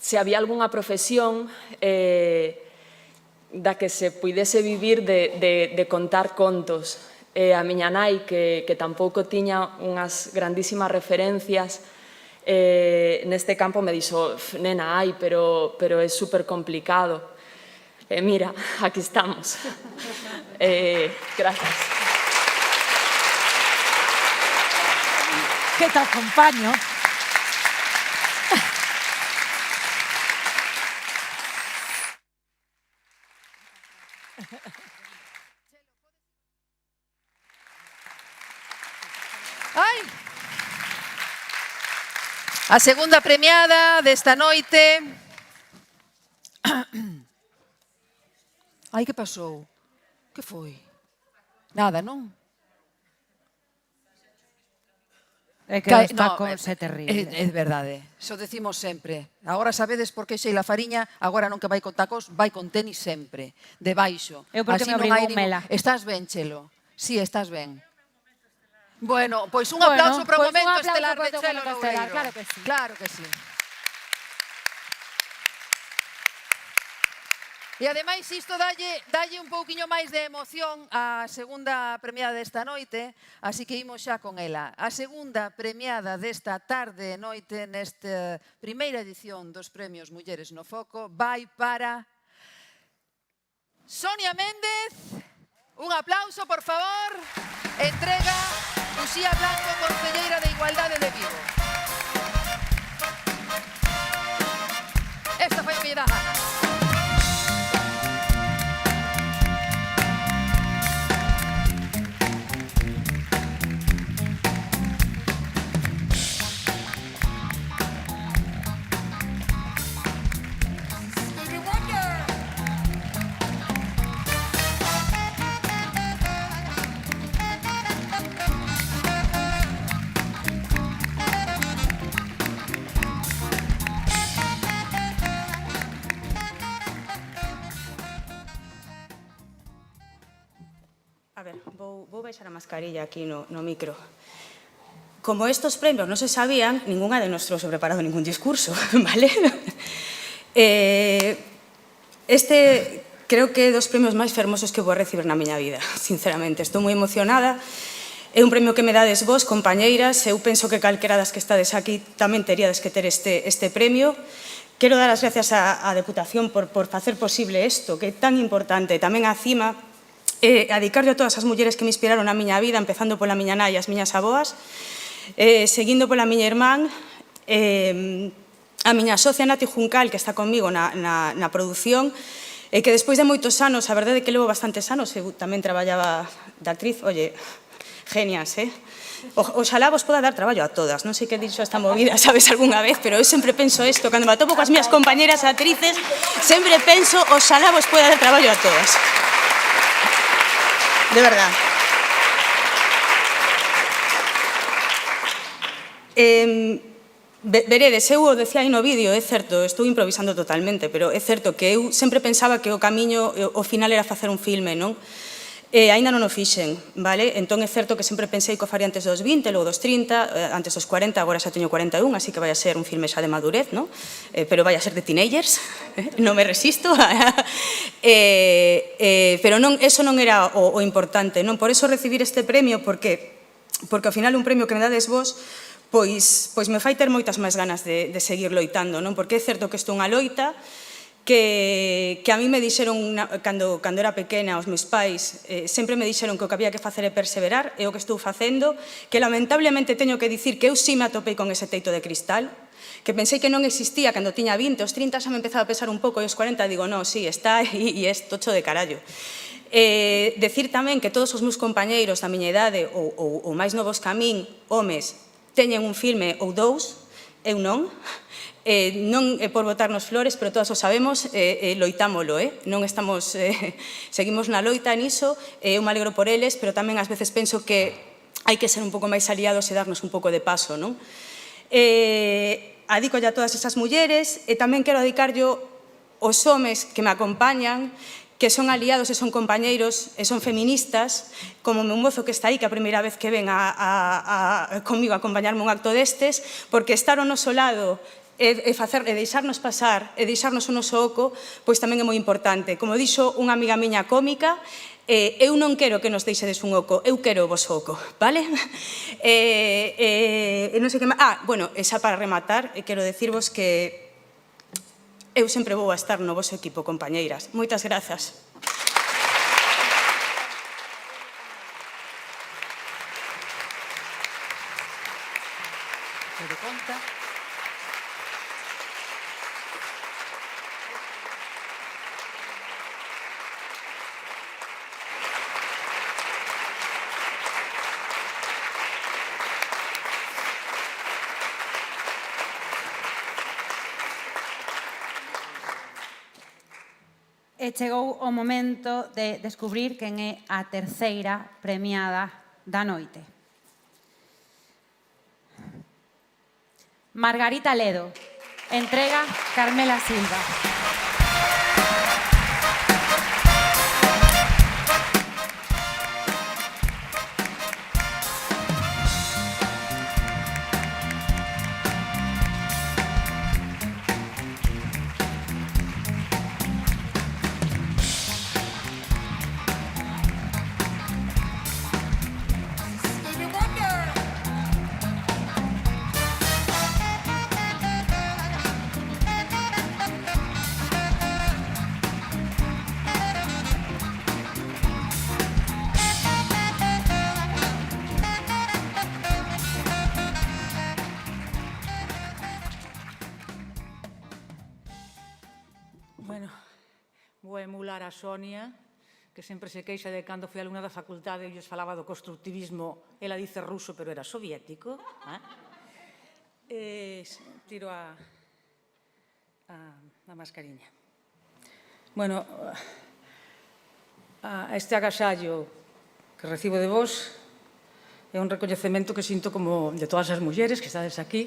se había algunha profesión da que se puidese vivir de contar contos. A miña nai, que tampouco tiña unhas grandísimas referencias neste campo, me dixo, nena, pero é super complicado. Mira, aquí estamos. Gracias. Que te acompaño. Ai! A segunda premiada desta noite. Ai, que pasou? Que foi? Nada, non? É que está con se terrible. É verdade, xo decimos sempre. Agora sabedes por que Sheila Fariña agora non que vai con tacos, vai con tenis sempre, debaixo. Eu porque me obrigou Mela. Estás ben, Chelo? Sí, estás ben. Bueno, pois un aplauso para o momento estelar de Chelo Loureiro. Claro que sí. Claro que sí. E ademais isto dalle un pouquiño máis de emoción á segunda premiada desta noite, así que imos xa con ela. A segunda premiada desta tarde e noite nesta primeira edición dos Premios Mulleres no Foco vai para Sonia Méndez. Un aplauso, por favor. Entrega Lucía Blanco, concelleira de Igualdade de Vigo. Esta foi a miña gana. A ver, vou baixar a mascarilla aquí no micro. como estos premios no se sabían, ninguna de nosotros ha preparado ningún discurso, ¿vale? Este creo que é dos premios máis fermosos que vou recibir na miña vida, sinceramente. Estou moi emocionada. É un premio que me dades vos, compañeiras. Eu penso que calquera das que estades aquí tamén teríades que ter este premio. Quero dar as gracias á Deputación por facer posible isto, que é tan importante. Tamén a CIMA, a dedicarlle a todas as mulleres que me inspiraron na miña vida, empezando pola miña nai e as miñas aboas, seguindo pola miña irmán, a miña socia Nati Juncal, que está conmigo na produción, que despois de moitos anos, a verdade é que levo bastantes anos, eu tamén traballaba de actriz, oye, genias, oxalá vos poda dar traballo a todas, non sei que dixo esta movida, sabes, algunha vez, pero eu sempre penso isto, cando me atopo coas miñas compañeras actrices, sempre penso, oxalá vos poda dar traballo a todas. De verdad. Veredes, eu o decía aí no vídeo, é certo, estou improvisando totalmente, pero é certo que eu sempre pensaba que o camiño, o final era facer un filme, non? Aínda non o fixen, vale? Entón é certo que sempre pensei que o faría antes dos 20, logo dos 30, antes dos 40, agora xa teño 41, así que vai a ser un filme xa de madurez, non? Pero vai a ser de teenagers, non me resisto. Pero non, eso non era o importante, non? Por eso recibir este premio, porque ao final un premio que me dades vos, pois me fai ter moitas máis ganas de seguir loitando, non? Porque é certo que isto é unha loita que a mí me dixeron, cando era pequena, os meus pais, sempre me dixeron que o que había que facer é perseverar, é o que estou facendo, que lamentablemente teño que dicir que eu sí me atopei con ese teito de cristal, que pensei que non existía cando tiña 20, os 30 xa me empezaba a pesar un pouco, e os 40 digo, no, sí, está e é tocho de carallo. Decir tamén que todos os meus compañeiros da miña idade, ou máis novos que a min, homes, teñen un filme ou dous, eu non. Non é por botarnos flores, pero todas o sabemos, loitámolo, non estamos, seguimos na loita niso, eu me alegro por eles, pero tamén ás veces penso que hai que ser un pouco máis aliados e darnos un pouco de paso, non? Adicolle a todas esas mulleres e tamén quero dedicarlle aos homes que me acompañan, que son aliados e son compañeiros e son feministas, como o meu mozo que está aí, que a primeira vez que ven comigo a acompañarme un acto destes, porque estar ao noso lado e deixarnos pasar, e deixarnos o noso oco, pois tamén é moi importante. Como dixo unha amiga miña cómica, eu non quero que nos deixedes un oco, eu quero o vosso oco, vale? Non sei que máis. Bueno, xa para rematar, quero decirvos que eu sempre vou a estar no voso equipo, compañeiras. Moitas grazas. Se de conta. E chegou o momento de descubrir quen é a terceira premiada da noite. Margarita Ledo, entrega Carmela Silva. Bueno, vou emular a Sonia, que sempre se queixa de cando fui alumna da facultade e lles falaba do constructivismo, ela dice ruso, pero era soviético. Tiro a mascariña. Bueno, este agasallo que recibo de vos é un recoñecemento que sinto como de todas as mulleres que estades aquí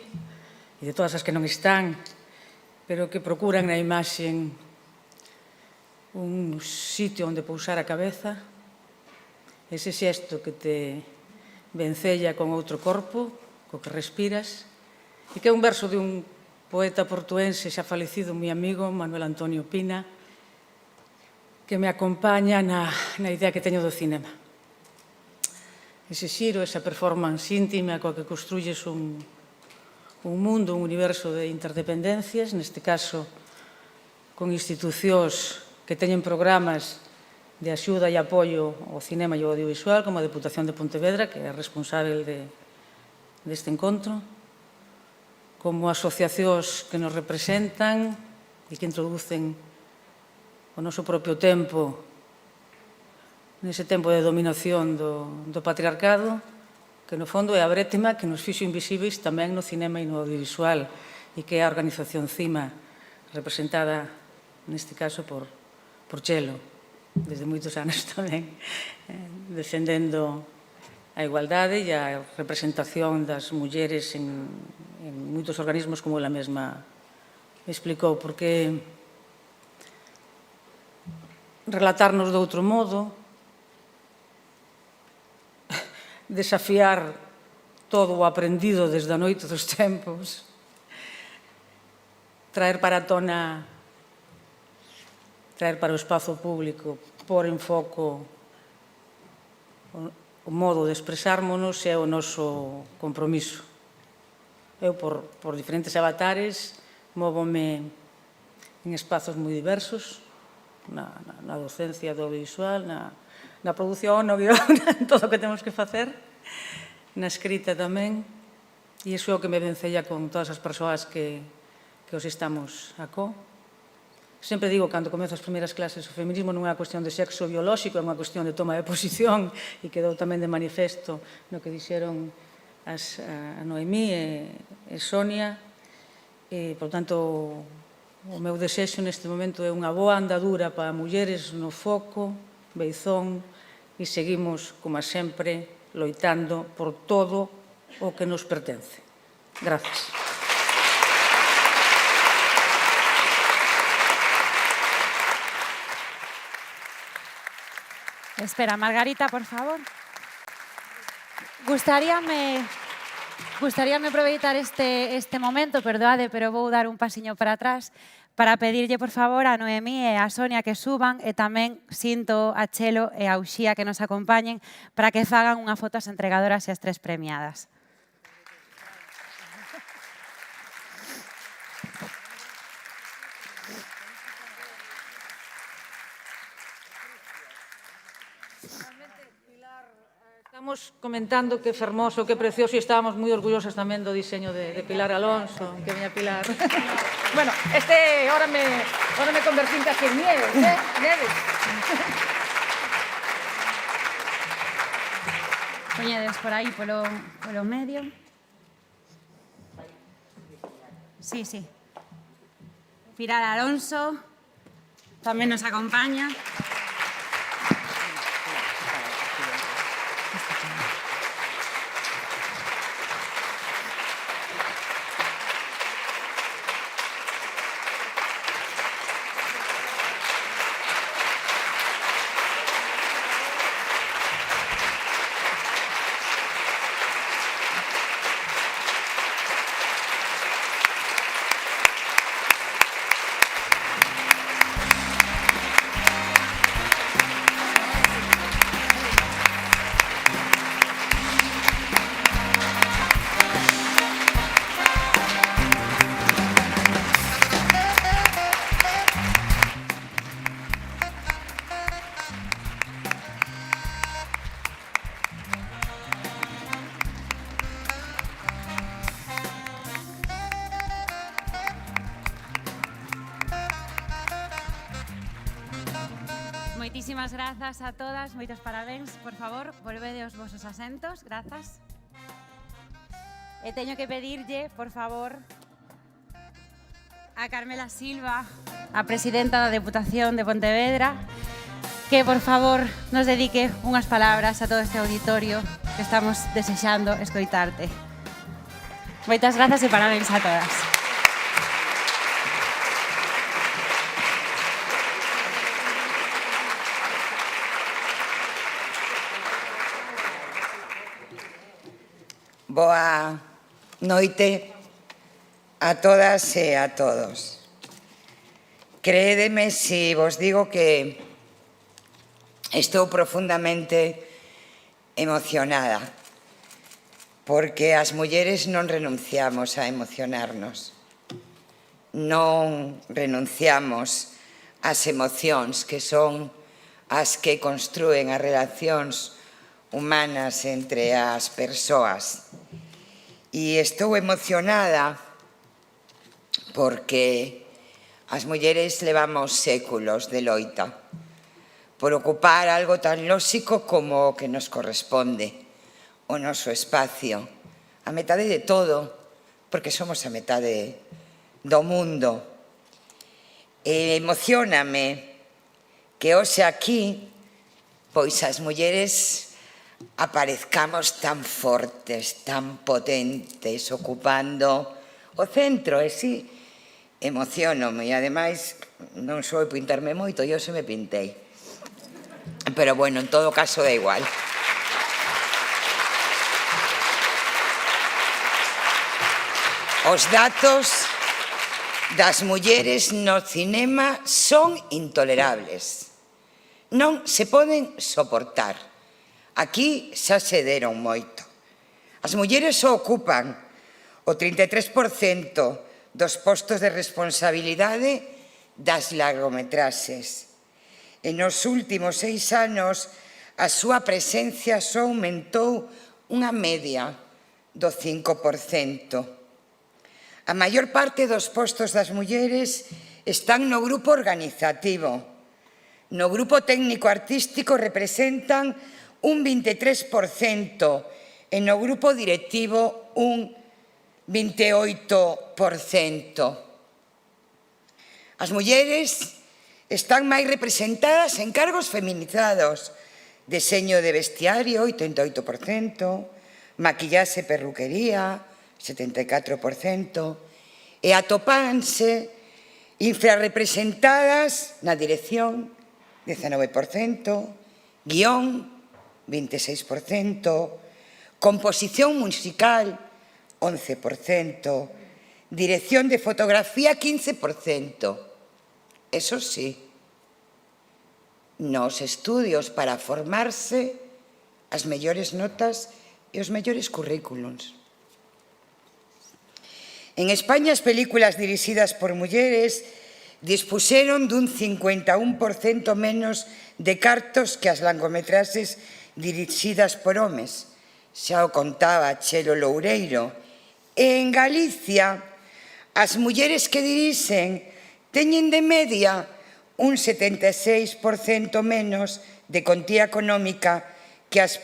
e de todas as que non están, pero que procuran na imaxe un sitio onde pousar a cabeza, ese xesto que te vencella con outro corpo, co que respiras, e que é un verso de un poeta portuense xa falecido, moi amigo, Manuel Antonio Pina, que me acompaña na idea que teño do cinema. Ese xiro, esa performance íntima coa que construyes un mundo, un universo de interdependencias, neste caso con institucións que teñen programas de axuda e apoio ao cinema e ao audiovisual, como a Deputación de Pontevedra, que é responsable deste encontro, como asociacións que nos representan e que introducen o noso propio tempo nese tempo de dominación do patriarcado, que no fondo é a brétema que nos fixo invisíveis tamén no cinema e no audiovisual, e que é a organización CIMA, representada neste caso por Chelo, desde moitos anos tamén, defendendo a igualdade e a representación das mulleres en moitos organismos, como ela mesma explicou, porque relatarnos de outro modo, desafiar todo o aprendido desde a noite dos tempos, traer para a tona, traer para o espazo público, pôr en foco o modo de expresármonos é o noso compromiso. Eu, por diferentes avatares, móvome en espazos moi diversos, na docencia do audiovisual, na produción, no guión, en todo o que temos que facer, na escrita tamén, e iso é o que me vencella con todas as persoas que os estamos acó. Sempre digo, cando comezo as primeiras clases, o feminismo non é unha cuestión de sexo biolóxico, é unha cuestión de toma de posición, e quedou tamén de manifesto no que dixeron a Noemí e Sonia. Por tanto, o meu desexo neste momento é unha boa andadura para mulleres no foco, Beizón, e seguimos, como sempre, loitando por todo o que nos pertence. Grazas. Espera, Margarita, por favor. Gustaríame aproveitar este momento, perdoade, pero vou dar un pasiño para atrás para pedirlle, por favor, a Noemí e a Sonia que suban, e tamén sinto a Chelo e a Uxía que nos acompañen para que fagan unha foto ás entregadoras e as tres premiadas. Estamos comentando que fermoso, que precioso, e estábamos moi orgullosas tamén do diseño de Pilar Alonso, que veña Pilar. Bueno, ahora me convertín casi en Nieves, Nieves. Poñedes por aí polo medio. Sí. Pilar Alonso tamén nos acompaña. Moitísimas grazas a todas, moitos parabéns. Por favor, volvede aos vosos asentos. Grazas. E teño que pedirlle, por favor, a Carmela Silva, a presidenta da Deputación de Pontevedra, que, por favor, nos dedique unhas palabras a todo este auditorio que estamos desexando escoitarte. Moitas grazas e parabéns a todas. Boa noite a todas e a todos. Créedeme se vos digo que estou profundamente emocionada, porque as mulleres non renunciamos a emocionarnos, non renunciamos ás emocións que son as que construen as relacións humanas entre as persoas. E estou emocionada porque as mulleres levamos séculos de loita por ocupar algo tan lóxico como o que nos corresponde, o noso espacio, a metade de todo, porque somos a metade do mundo. E emocioname que hoxe aquí, pois as mulleres aparezcamos tan fortes, tan potentes, ocupando o centro, e si, emocionome, e ademais non sou pintarme moito, eu se me pintei. Pero bueno, en todo caso da igual. Os datos das mulleres no cinema son intolerables. Non se poden soportar. Aquí xa se deron moito. As mulleres só ocupan o 33% dos postos de responsabilidade das largometraxes. E nos últimos 6 anos a súa presencia só aumentou unha media do 5%. A maior parte dos postos das mulleres están no grupo organizativo. No grupo técnico-artístico representan un 23% e no grupo directivo un 28%. As mulleres están máis representadas en cargos feminizados, deseño de vestiario, 88%, maquillaxe e perruquería, 74%, e atopábanse infrarrepresentadas na dirección, 19%, guión, 26%, composición musical, 11%, dirección de fotografía, 15%. Eso sí, nos estudios para formarse, as mellores notas e os mellores currículums. En España, as películas dirixidas por mulleres dispuxeron dun 51% menos de cartos que as largometraxes dirixidas por homes. Xa o contaba Chelo Loureiro. E en Galicia, as mulleres que dirixen teñen de media un 76% menos de contía económica que as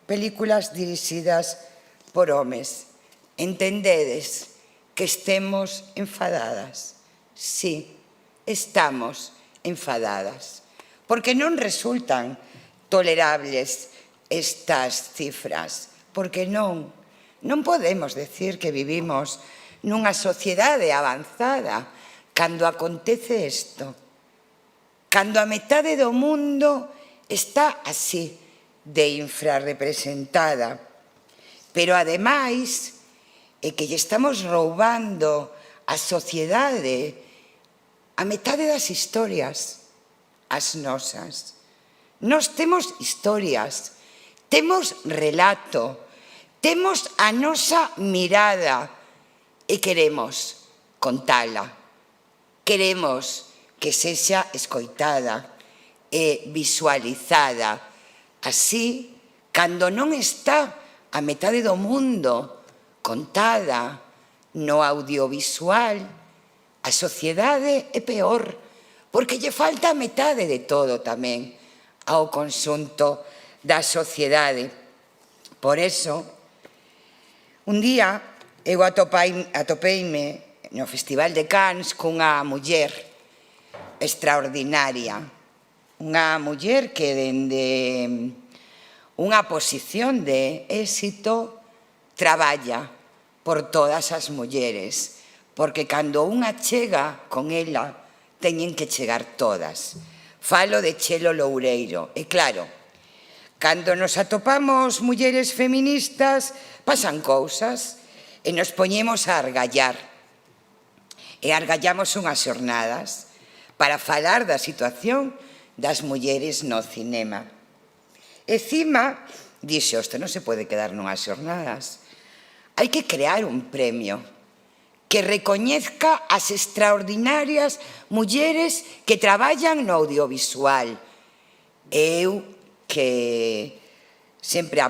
películas dirixidas por homes. Entendedes que estemos enfadadas? Sí, estamos enfadadas, porque non resultan tolerables estas cifras, porque non podemos decir que vivimos nunha sociedade avanzada cando acontece isto, cando a metade do mundo está así de infrarrepresentada, pero ademais é que lle estamos roubando a sociedade a metade das historias, as nosas. Nós temos historias, temos relato, temos a nosa mirada e queremos contala. Queremos que sexa escoitada e visualizada. Así, cando non está a metade do mundo contada no audiovisual, a sociedade é peor, porque lle falta a metade de todo tamén ao conxunto da sociedade. Por eso, un día eu atopeime no Festival de Cannes cunha muller extraordinaria, unha muller que dende unha posición de éxito traballa por todas as mulleres, porque cando unha chega con ela, teñen que chegar todas. Falo de Chelo Loureiro. E claro, cando nos atopamos mulleres feministas, pasan cousas. e nos poñemos a argallar. E argallamos unhas xornadas para falar da situación das mulleres no cinema. E cima, dixe, isto non se pode quedar nunhas xornadas. Hai que crear un premio que recoñezca as extraordinarias mulleres que traballan no audiovisual. Eu, que sempre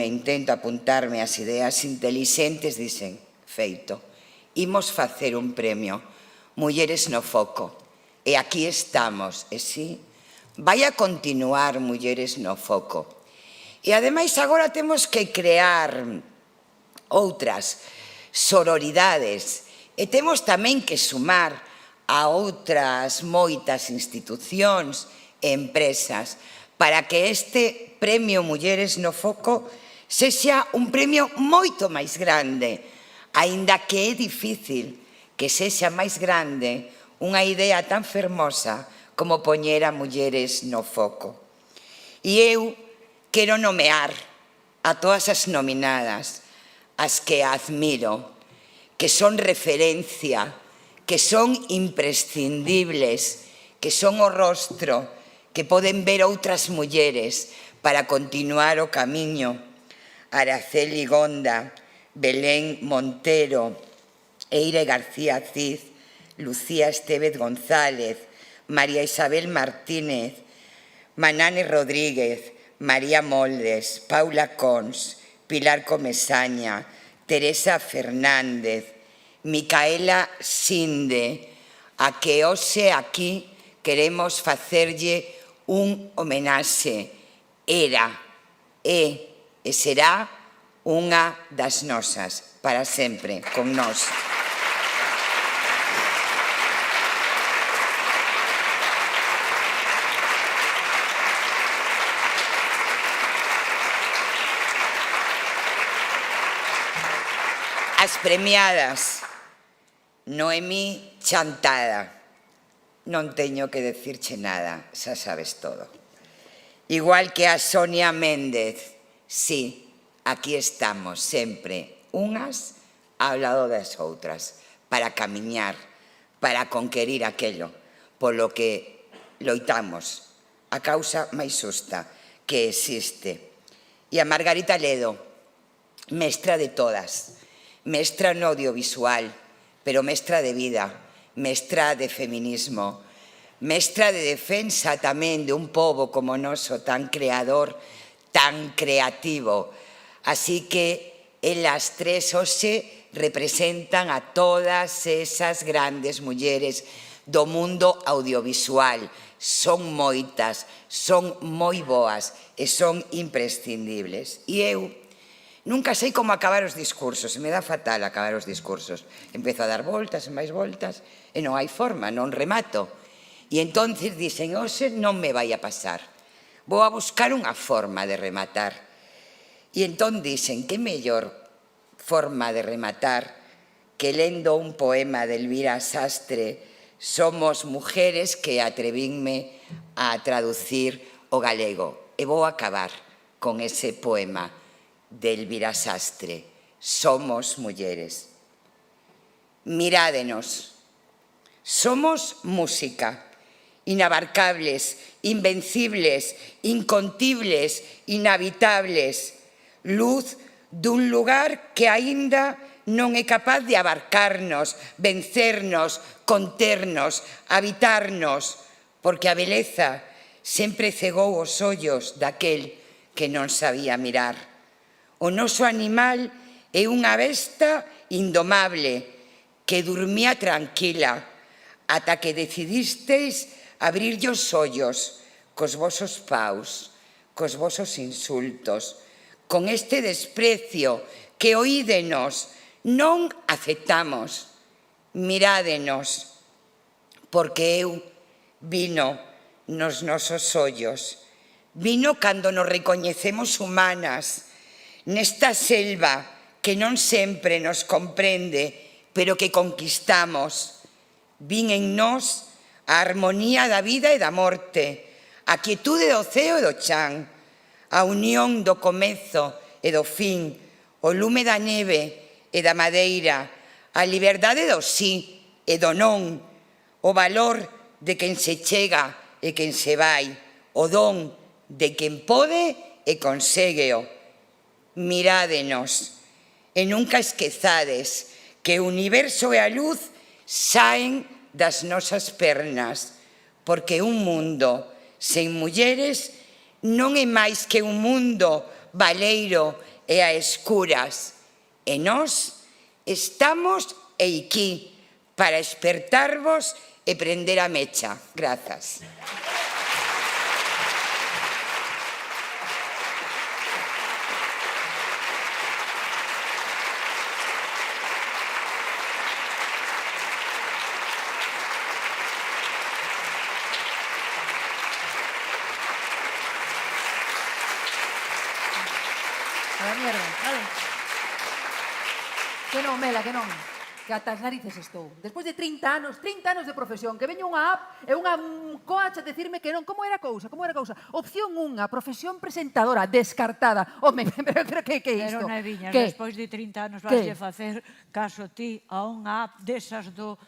intento apuntarme as ideas intelixentes, dixen, feito, imos facer un premio, Mulleres no Foco. E aquí estamos, e sí, vai a continuar Mulleres no Foco. E ademais agora temos que crear outras sororidades e temos tamén que sumar a outras moitas institucións e empresas para que este premio Mulleres no Foco sexa un premio moito máis grande, aínda que é difícil que sexa máis grande unha idea tan fermosa como poñer a mulleres no foco. E eu quero nomear a todas as nominadas, as que admiro, que son referencia, que son imprescindibles, que son o rostro, que poden ver outras mulleres para continuar o camiño. Araceli Gonda, Belén Montero, Eire García Cid, Lucía Estevez González, María Isabel Martínez, Manane Rodríguez, María Moldes, Paula Cons, Pilar Comesaña, Teresa Fernández, Micaela Sinde, a que hoxe aquí queremos facerlle un homenaxe. Era, é e será unha das nosas, para sempre, con nós. As premiadas, Noemí Chantada, non teño que decirche nada, xa sabes todo. Igual que a Sonia Méndez, sí, aquí estamos sempre, unhas ao lado das outras, para camiñar, para conquerir aquelo polo que loitamos, a causa máis xusta que existe. E a Margarita Ledo, mestra de todas, mestra no audiovisual, pero mestra de vida, mestra de feminismo, mestra de defensa tamén de un pobo como o noso, tan creador, tan creativo. Así que elas tres hoxe representan a todas esas grandes mulleres do mundo audiovisual. Son moitas, son moi boas e son imprescindibles. E eu nunca sei como acabar os discursos, me dá fatal acabar os discursos. Empezo a dar voltas e máis voltas e non hai forma, non remato. E entonces dicen, hoxe non me vai a pasar, vou a buscar unha forma de rematar. E entón dicen, que mellor forma de rematar que lendo un poema de Elvira Sastre, Somos mujeres, que atrevinme a traducir o galego. E vou acabar con ese poema de Elvira Sastre, Somos mulleres. Mirádenos, somos música, inabarcables, invencibles, incontibles, inhabitables, luz dun lugar que aínda non é capaz de abarcarnos, vencernos, conternos, habitarnos, porque a beleza sempre cegou os ollos daquel que non sabía mirar. O noso animal é unha besta indomable que durmía tranquila ata que decidisteis abrirlle os ollos cos vosos paus, cos vosos insultos, con este desprecio que oídenos, non aceptamos. Mirádenos, porque eu vino nos nosos ollos, vino cando nos recoñecemos humanas, nesta selva que non sempre nos comprende, pero que conquistamos. Vin en nós a armonía da vida e da morte, a quietude do ceo e do chan, a unión do comezo e do fin, o lume da neve e da madeira, a liberdade do sí e do non, o valor de quen se chega e quen se vai, o don de quen pode e consegueo. Mirádenos e nunca esquezades que o universo e a luz saen das nosas pernas, porque un mundo sen mulleres non é máis que un mundo baleiro e a escuras. E nós estamos aquí para espertarvos e prender a mecha. Grazas. A la mierda, vale. Que non, Mela, que non. Que ata as narices estou. Despois de 30 anos de profesión, que veño unha app e unha coach a decirme que non. Como era a cousa? Opción 1, profesión presentadora, descartada. Home, pero que é isto? Pero, Neviñas, despois de 30 anos vas a facer caso ti a unha app desas do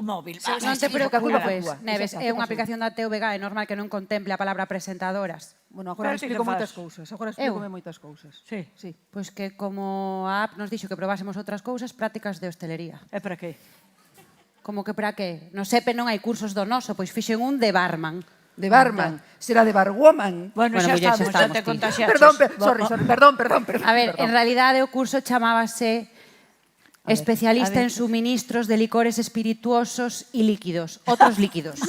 móvil. Non te preocupes, Neves, é unha aplicación da TVG, é normal que non contemple a palabra presentadoras. Bueno, agora explico moitas cousas. Agora explico moitas cousas. Sí. Pois que como a app nos dixo que probásemos outras cousas, prácticas de hostelería. E para que? Como que para que? No SEPE non hai cursos do noso, pois fixen un de barman. De barman? Será de barwoman? Bueno, xa estamos, xa te contaxaches. Perdón. A ver, en realidade o curso chamábase especialista en suministros de licores espirituosos y líquidos, otros líquidos.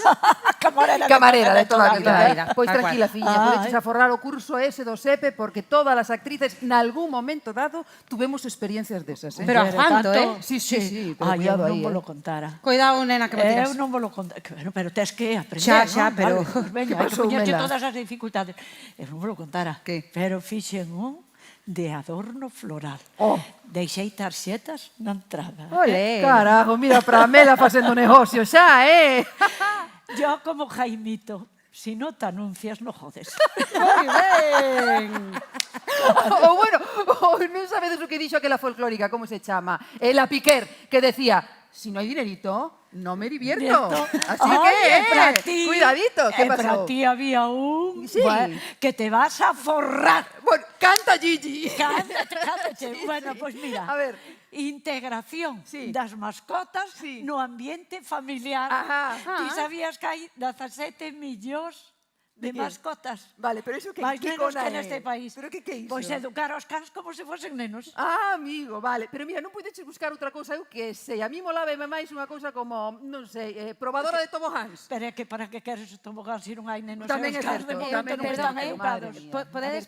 Camarera de toda a vida. Pois tranquila, fiña, podeches aforrar o curso ese do SEPE porque todas as actrices nalgún momento dado tuvemos experiencias desas. Pero a cuánto, Sí, pero cuidado aí. Eu non volo contara. Cuidado, nena, que me tiras. Eu non volo contar. Pero tes que aprender, Xa, pero... Veña, hai que poñerche todas as dificultades. Eu non volo contara. Pero fixen un de adorno floral. Deixei tarxetas na entrada. Olé! Carajo, mira, para Mela facendo negocio xa, Yo como Jaimito, si no te anuncias, no jodes. Moi ben! Ou bueno, non sabedes o que dixo aquela folclórica, como se chama? La Piquer, que decía, si no hay dinerito, no me divierto. Así que, cuidadito, ¿qué pasó? Para ti había un que te vas a forrar. Bueno, canta Gigi. Cántate. Bueno, pues mira. A ver. Integración das mascotas no ambiente familiar. Ti sabías que hai 17 millóns de mascotas. Vale, pero iso que nenos que neste país. Pero que é iso? Pois educar os cans como se fosen nenos. Amigo, vale. Pero mira, non podeches buscar outra cousa, eu que sei. A mí molábeme máis unha cousa como, non sei, probadora de tobogáns. Pero é que para que queres tobogáns se non hai nenos Tamén e é os cans certo. de momento non están educados? Podedes...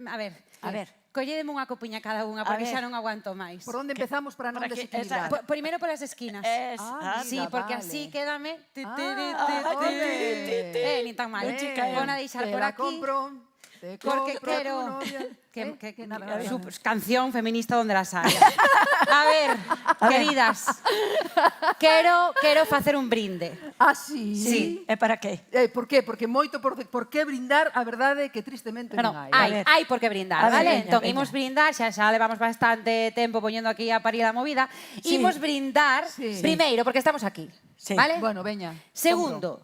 A ver. Colledeme unha copiña cada unha, porque xa non aguanto máis. Por onde empezamos para non desequilibrar? Primeiro polas esquinas. Sí, porque así quédame... Nin tan mal. Vou a deixar por aquí. Porque quero... Canción feminista donde las haya. A ver, queridas, quero facer un brinde. Sí? Sí. E para que? Por qué? Porque moito por que brindar a verdade que tristemente non hai. Hai por que brindar, vale? Entón, imos brindar, xa levamos bastante tempo poñendo aquí a parir a movida. Imos brindar, primeiro, porque estamos aquí, vale? Bueno, veña. Segundo,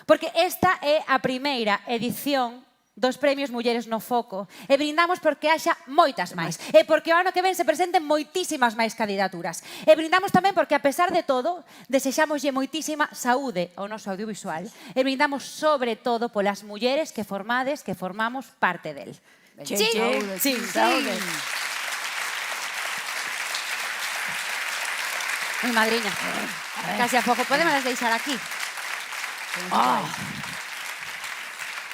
porque esta é a primeira edición dos premios Mulleres no Foco e brindamos porque haxa moitas máis e porque o ano que ven se presenten moitísimas máis candidaturas e brindamos tamén porque a pesar de todo desexámoslle moitísima saúde ao noso audiovisual e brindamos sobre todo polas mulleres que formamos parte del. Sí, saúde. Mi madriña, casi a pouco podemos deixar aquí.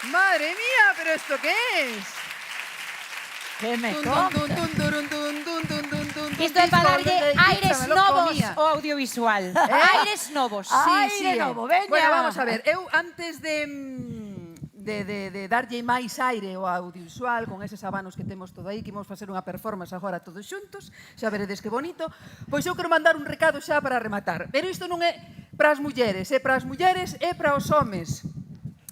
Madre mía, pero ¿esto qué es? ¿Qué me contas? Isto é para darlle aires novos ao audiovisual. Aires novos. Aire novo, veña. Bueno, vamos a ver, eu antes de darlle máis aire ao audiovisual con eses habanos que temos todo aí, que imos facer unha performance agora todos xuntos, xa veredes que bonito, pois eu quero mandar un recado xa para rematar. Pero isto non é para as mulleres, é para as mulleres e para os homes.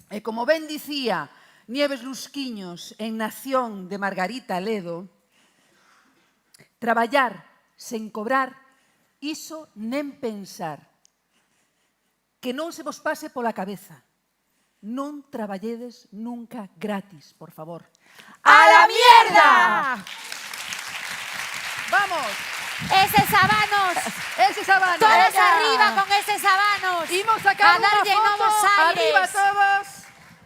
E como ben dicía Nieves Lusquiños en Nación de Margarita Ledo, traballar sen cobrar, iso nem pensar. Que non se vos pase pola cabeza. Non traballedes nunca gratis, por favor. ¡A la mierda! Vamos. Eses sabanos. Eses sabanos. Todos arriba con eses sabanos. Imos sacar a darlle unha foto. novos aires. Arriba todos.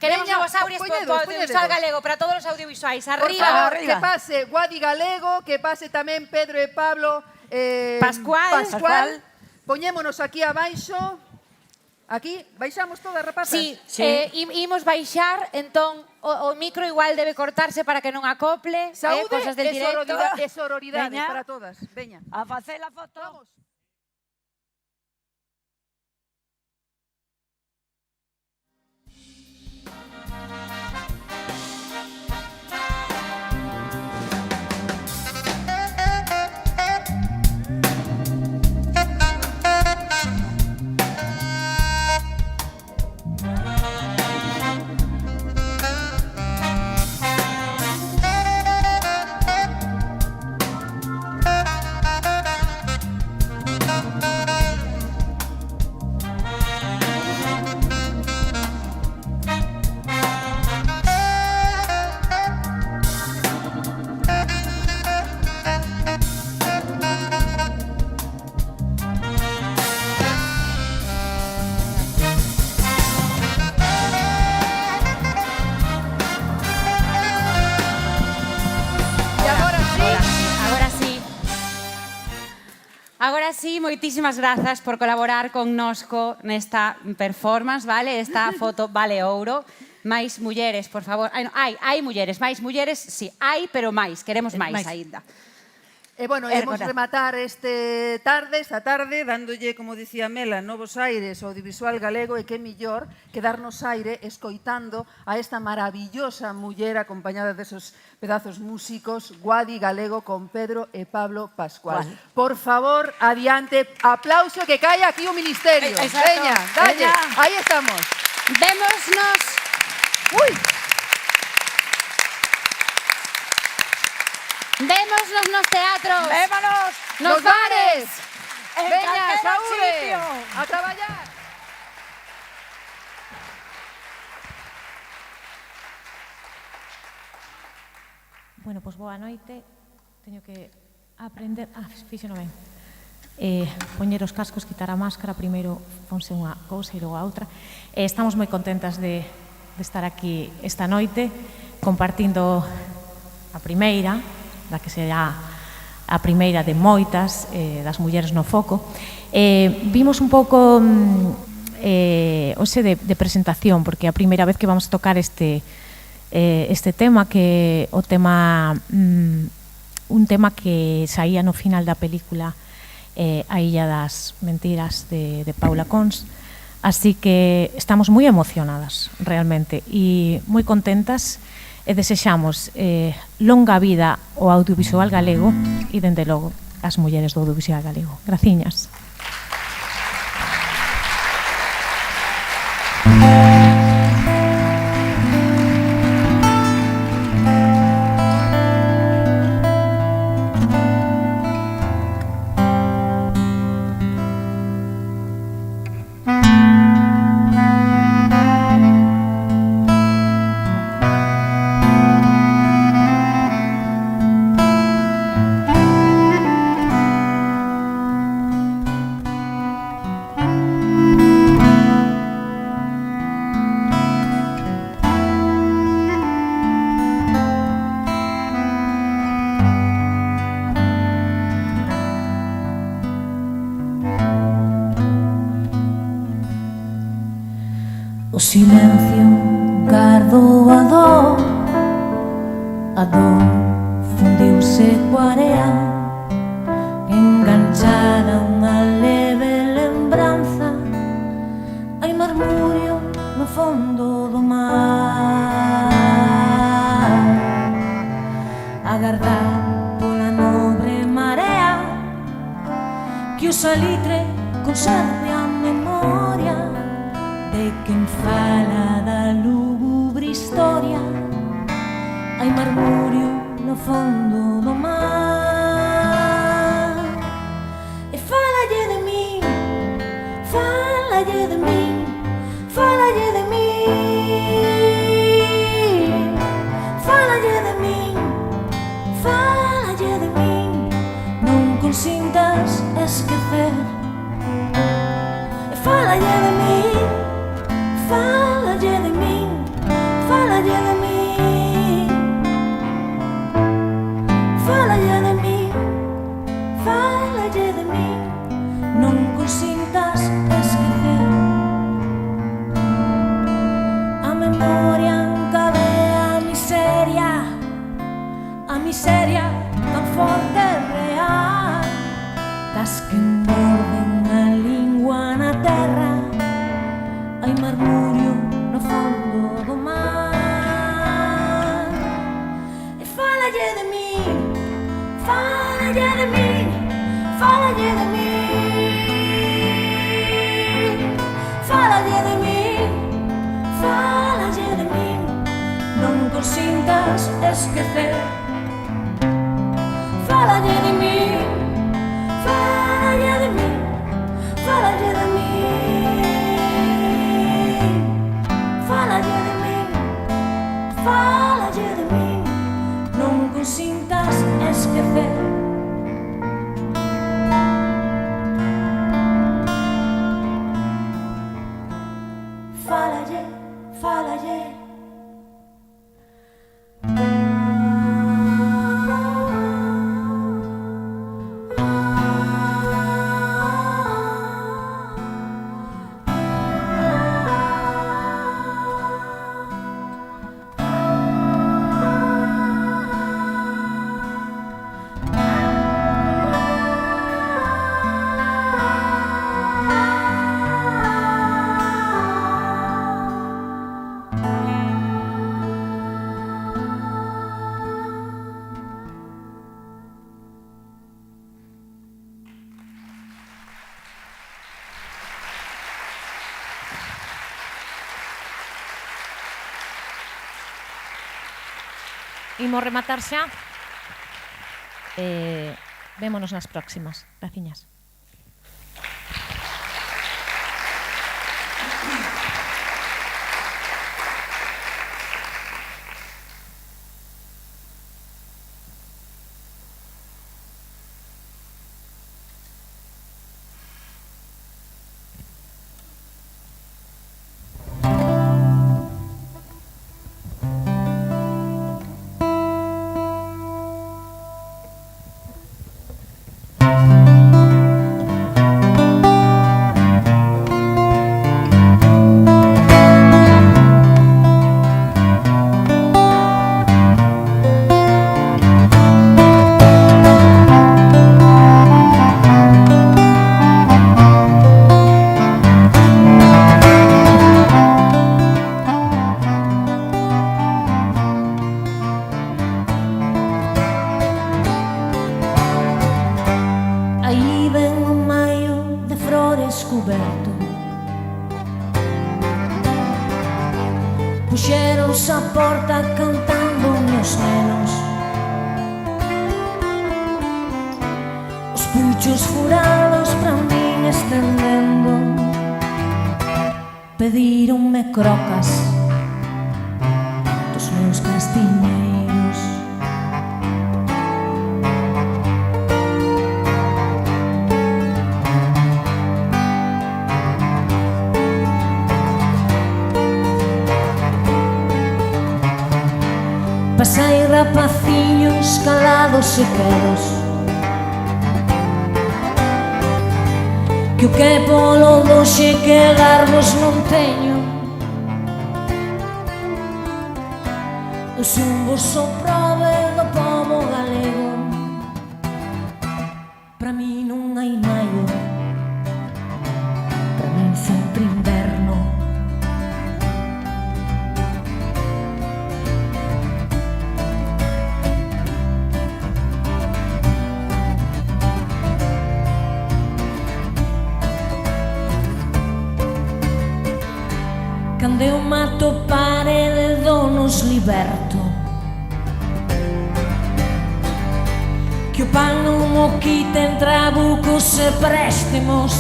Queremos Veña, novos aires para o audiovisual galego, para todos os audiovisuais. Por Arriba. favor, que pase Guadi Galego, que pase tamén Pedro e Pablo Pascual. Poñémonos aquí abaixo. Aquí, baixamos todas, rapazas? Sí, imos baixar, entón o micro igual debe cortarse para que non acople. Saúde Cosas del directo. e sororidade Veña. para todas. Veña. A facer a foto. Vamos. Agora sí, moitísimas grazas por colaborar connosco nesta performance, vale? Esta foto vale ouro. Máis mulleres, por favor. Hai mulleres, máis mulleres, sí, hai, pero máis, queremos máis aínda. E, bueno, imos rematar esta tarde, dándolle, como dicía Mela, novos aires ao audiovisual galego, e que mellor que darnos aire escoitando a esta maravillosa muller acompañada desos pedazos músicos, Guadi Galego con Pedro e Pablo Pascual. Por favor, adiante, aplauso que caia aquí o Ministerio. Veña, dalle, aí estamos. Vémosnos. Ui. Vémonos nos teatros. Vémonos nos bares. Veña, calquera saúde. sitio. A traballar. Bueno, pois boa noite. Teño que aprender... fíxeno ben. Poñer os cascos, quitar a máscara, primeiro ponse unha cousa e logo a outra. Estamos moi contentas de estar aquí esta noite compartindo a primeira, da que será a primeira de moitas das mulleres no foco. Vimos un pouco hoxe de presentación, porque é a primeira vez que vamos a tocar este tema, que o tema un tema que saía no final da película A Illa das Mentiras de Paula Cons. Así que estamos moi emocionadas realmente e moi contentas e desexamos longa vida ao audiovisual galego e, dende logo, as mulleres do audiovisual galego. Graciñas. O silencio gardo a dor fundiuse coa area, enganchada unha leve lembranza, hai murmurio no fondo do mar, agardar pola nobre marea que o salitre conserve a memoria de quen fala da lúgubre historia. Hai murmurio no fondo do mar. fálalle de min, fálalle de min, fálalle de min, fálalle de min. Non consintas esquecer. Fálalle de min, fálalle de min, fálalle de min, fálalle de min, fálalle de min. Non consintas esquecer. A memoria encadea a miseria tan forte e real, das que engorden a lingua na terra, hai murmurio no fondo do mar. E fálalle de min, fálalle de min, fálalle de min, fálalle de min, fálalle de min. Non consintas esquecer. Fálalle de min, fálalle de min, fálalle de min, fálalle de min, fálalle de min. Non consintas esquecer. Fálalle, fálalle. Imos rematar xa. Vémonos nas próximas. Graciñas. Puxeronse a porta cantando meus nenos. Os puchos furados pra min estendendo. Pedíronme crocas dos meus castiñeiros. Pasai rapaciños calados e quedos, que o que polo doxe que darvos non teño. Eu son vos o prove do pobo galego. Pra mí non hai maio, pra mí sempre inverno. Cando eu mato pare de donos liberto, que o pan non mo quiten trabucos e préstemos.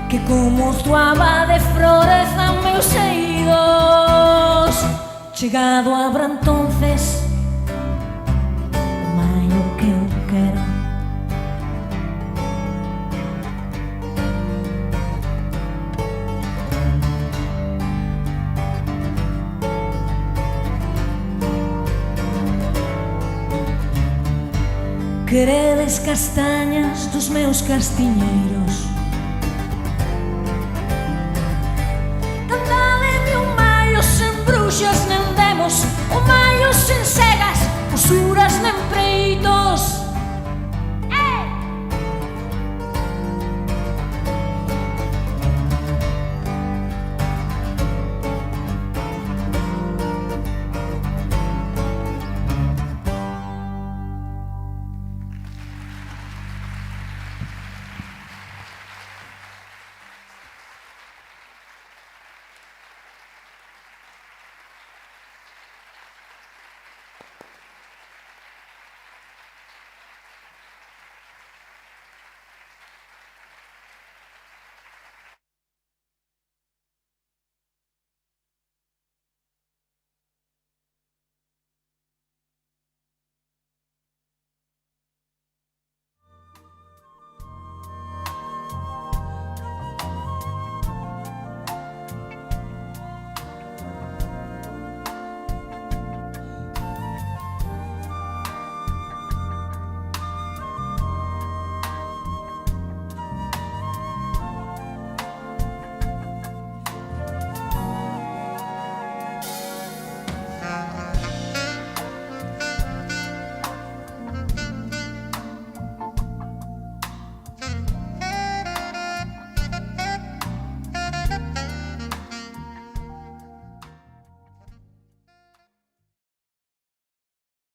que como zoaba de florezan meus eidos. Chegado habrá entonces o maio que eu quero. Queredes castañas dos meus castiñeiros,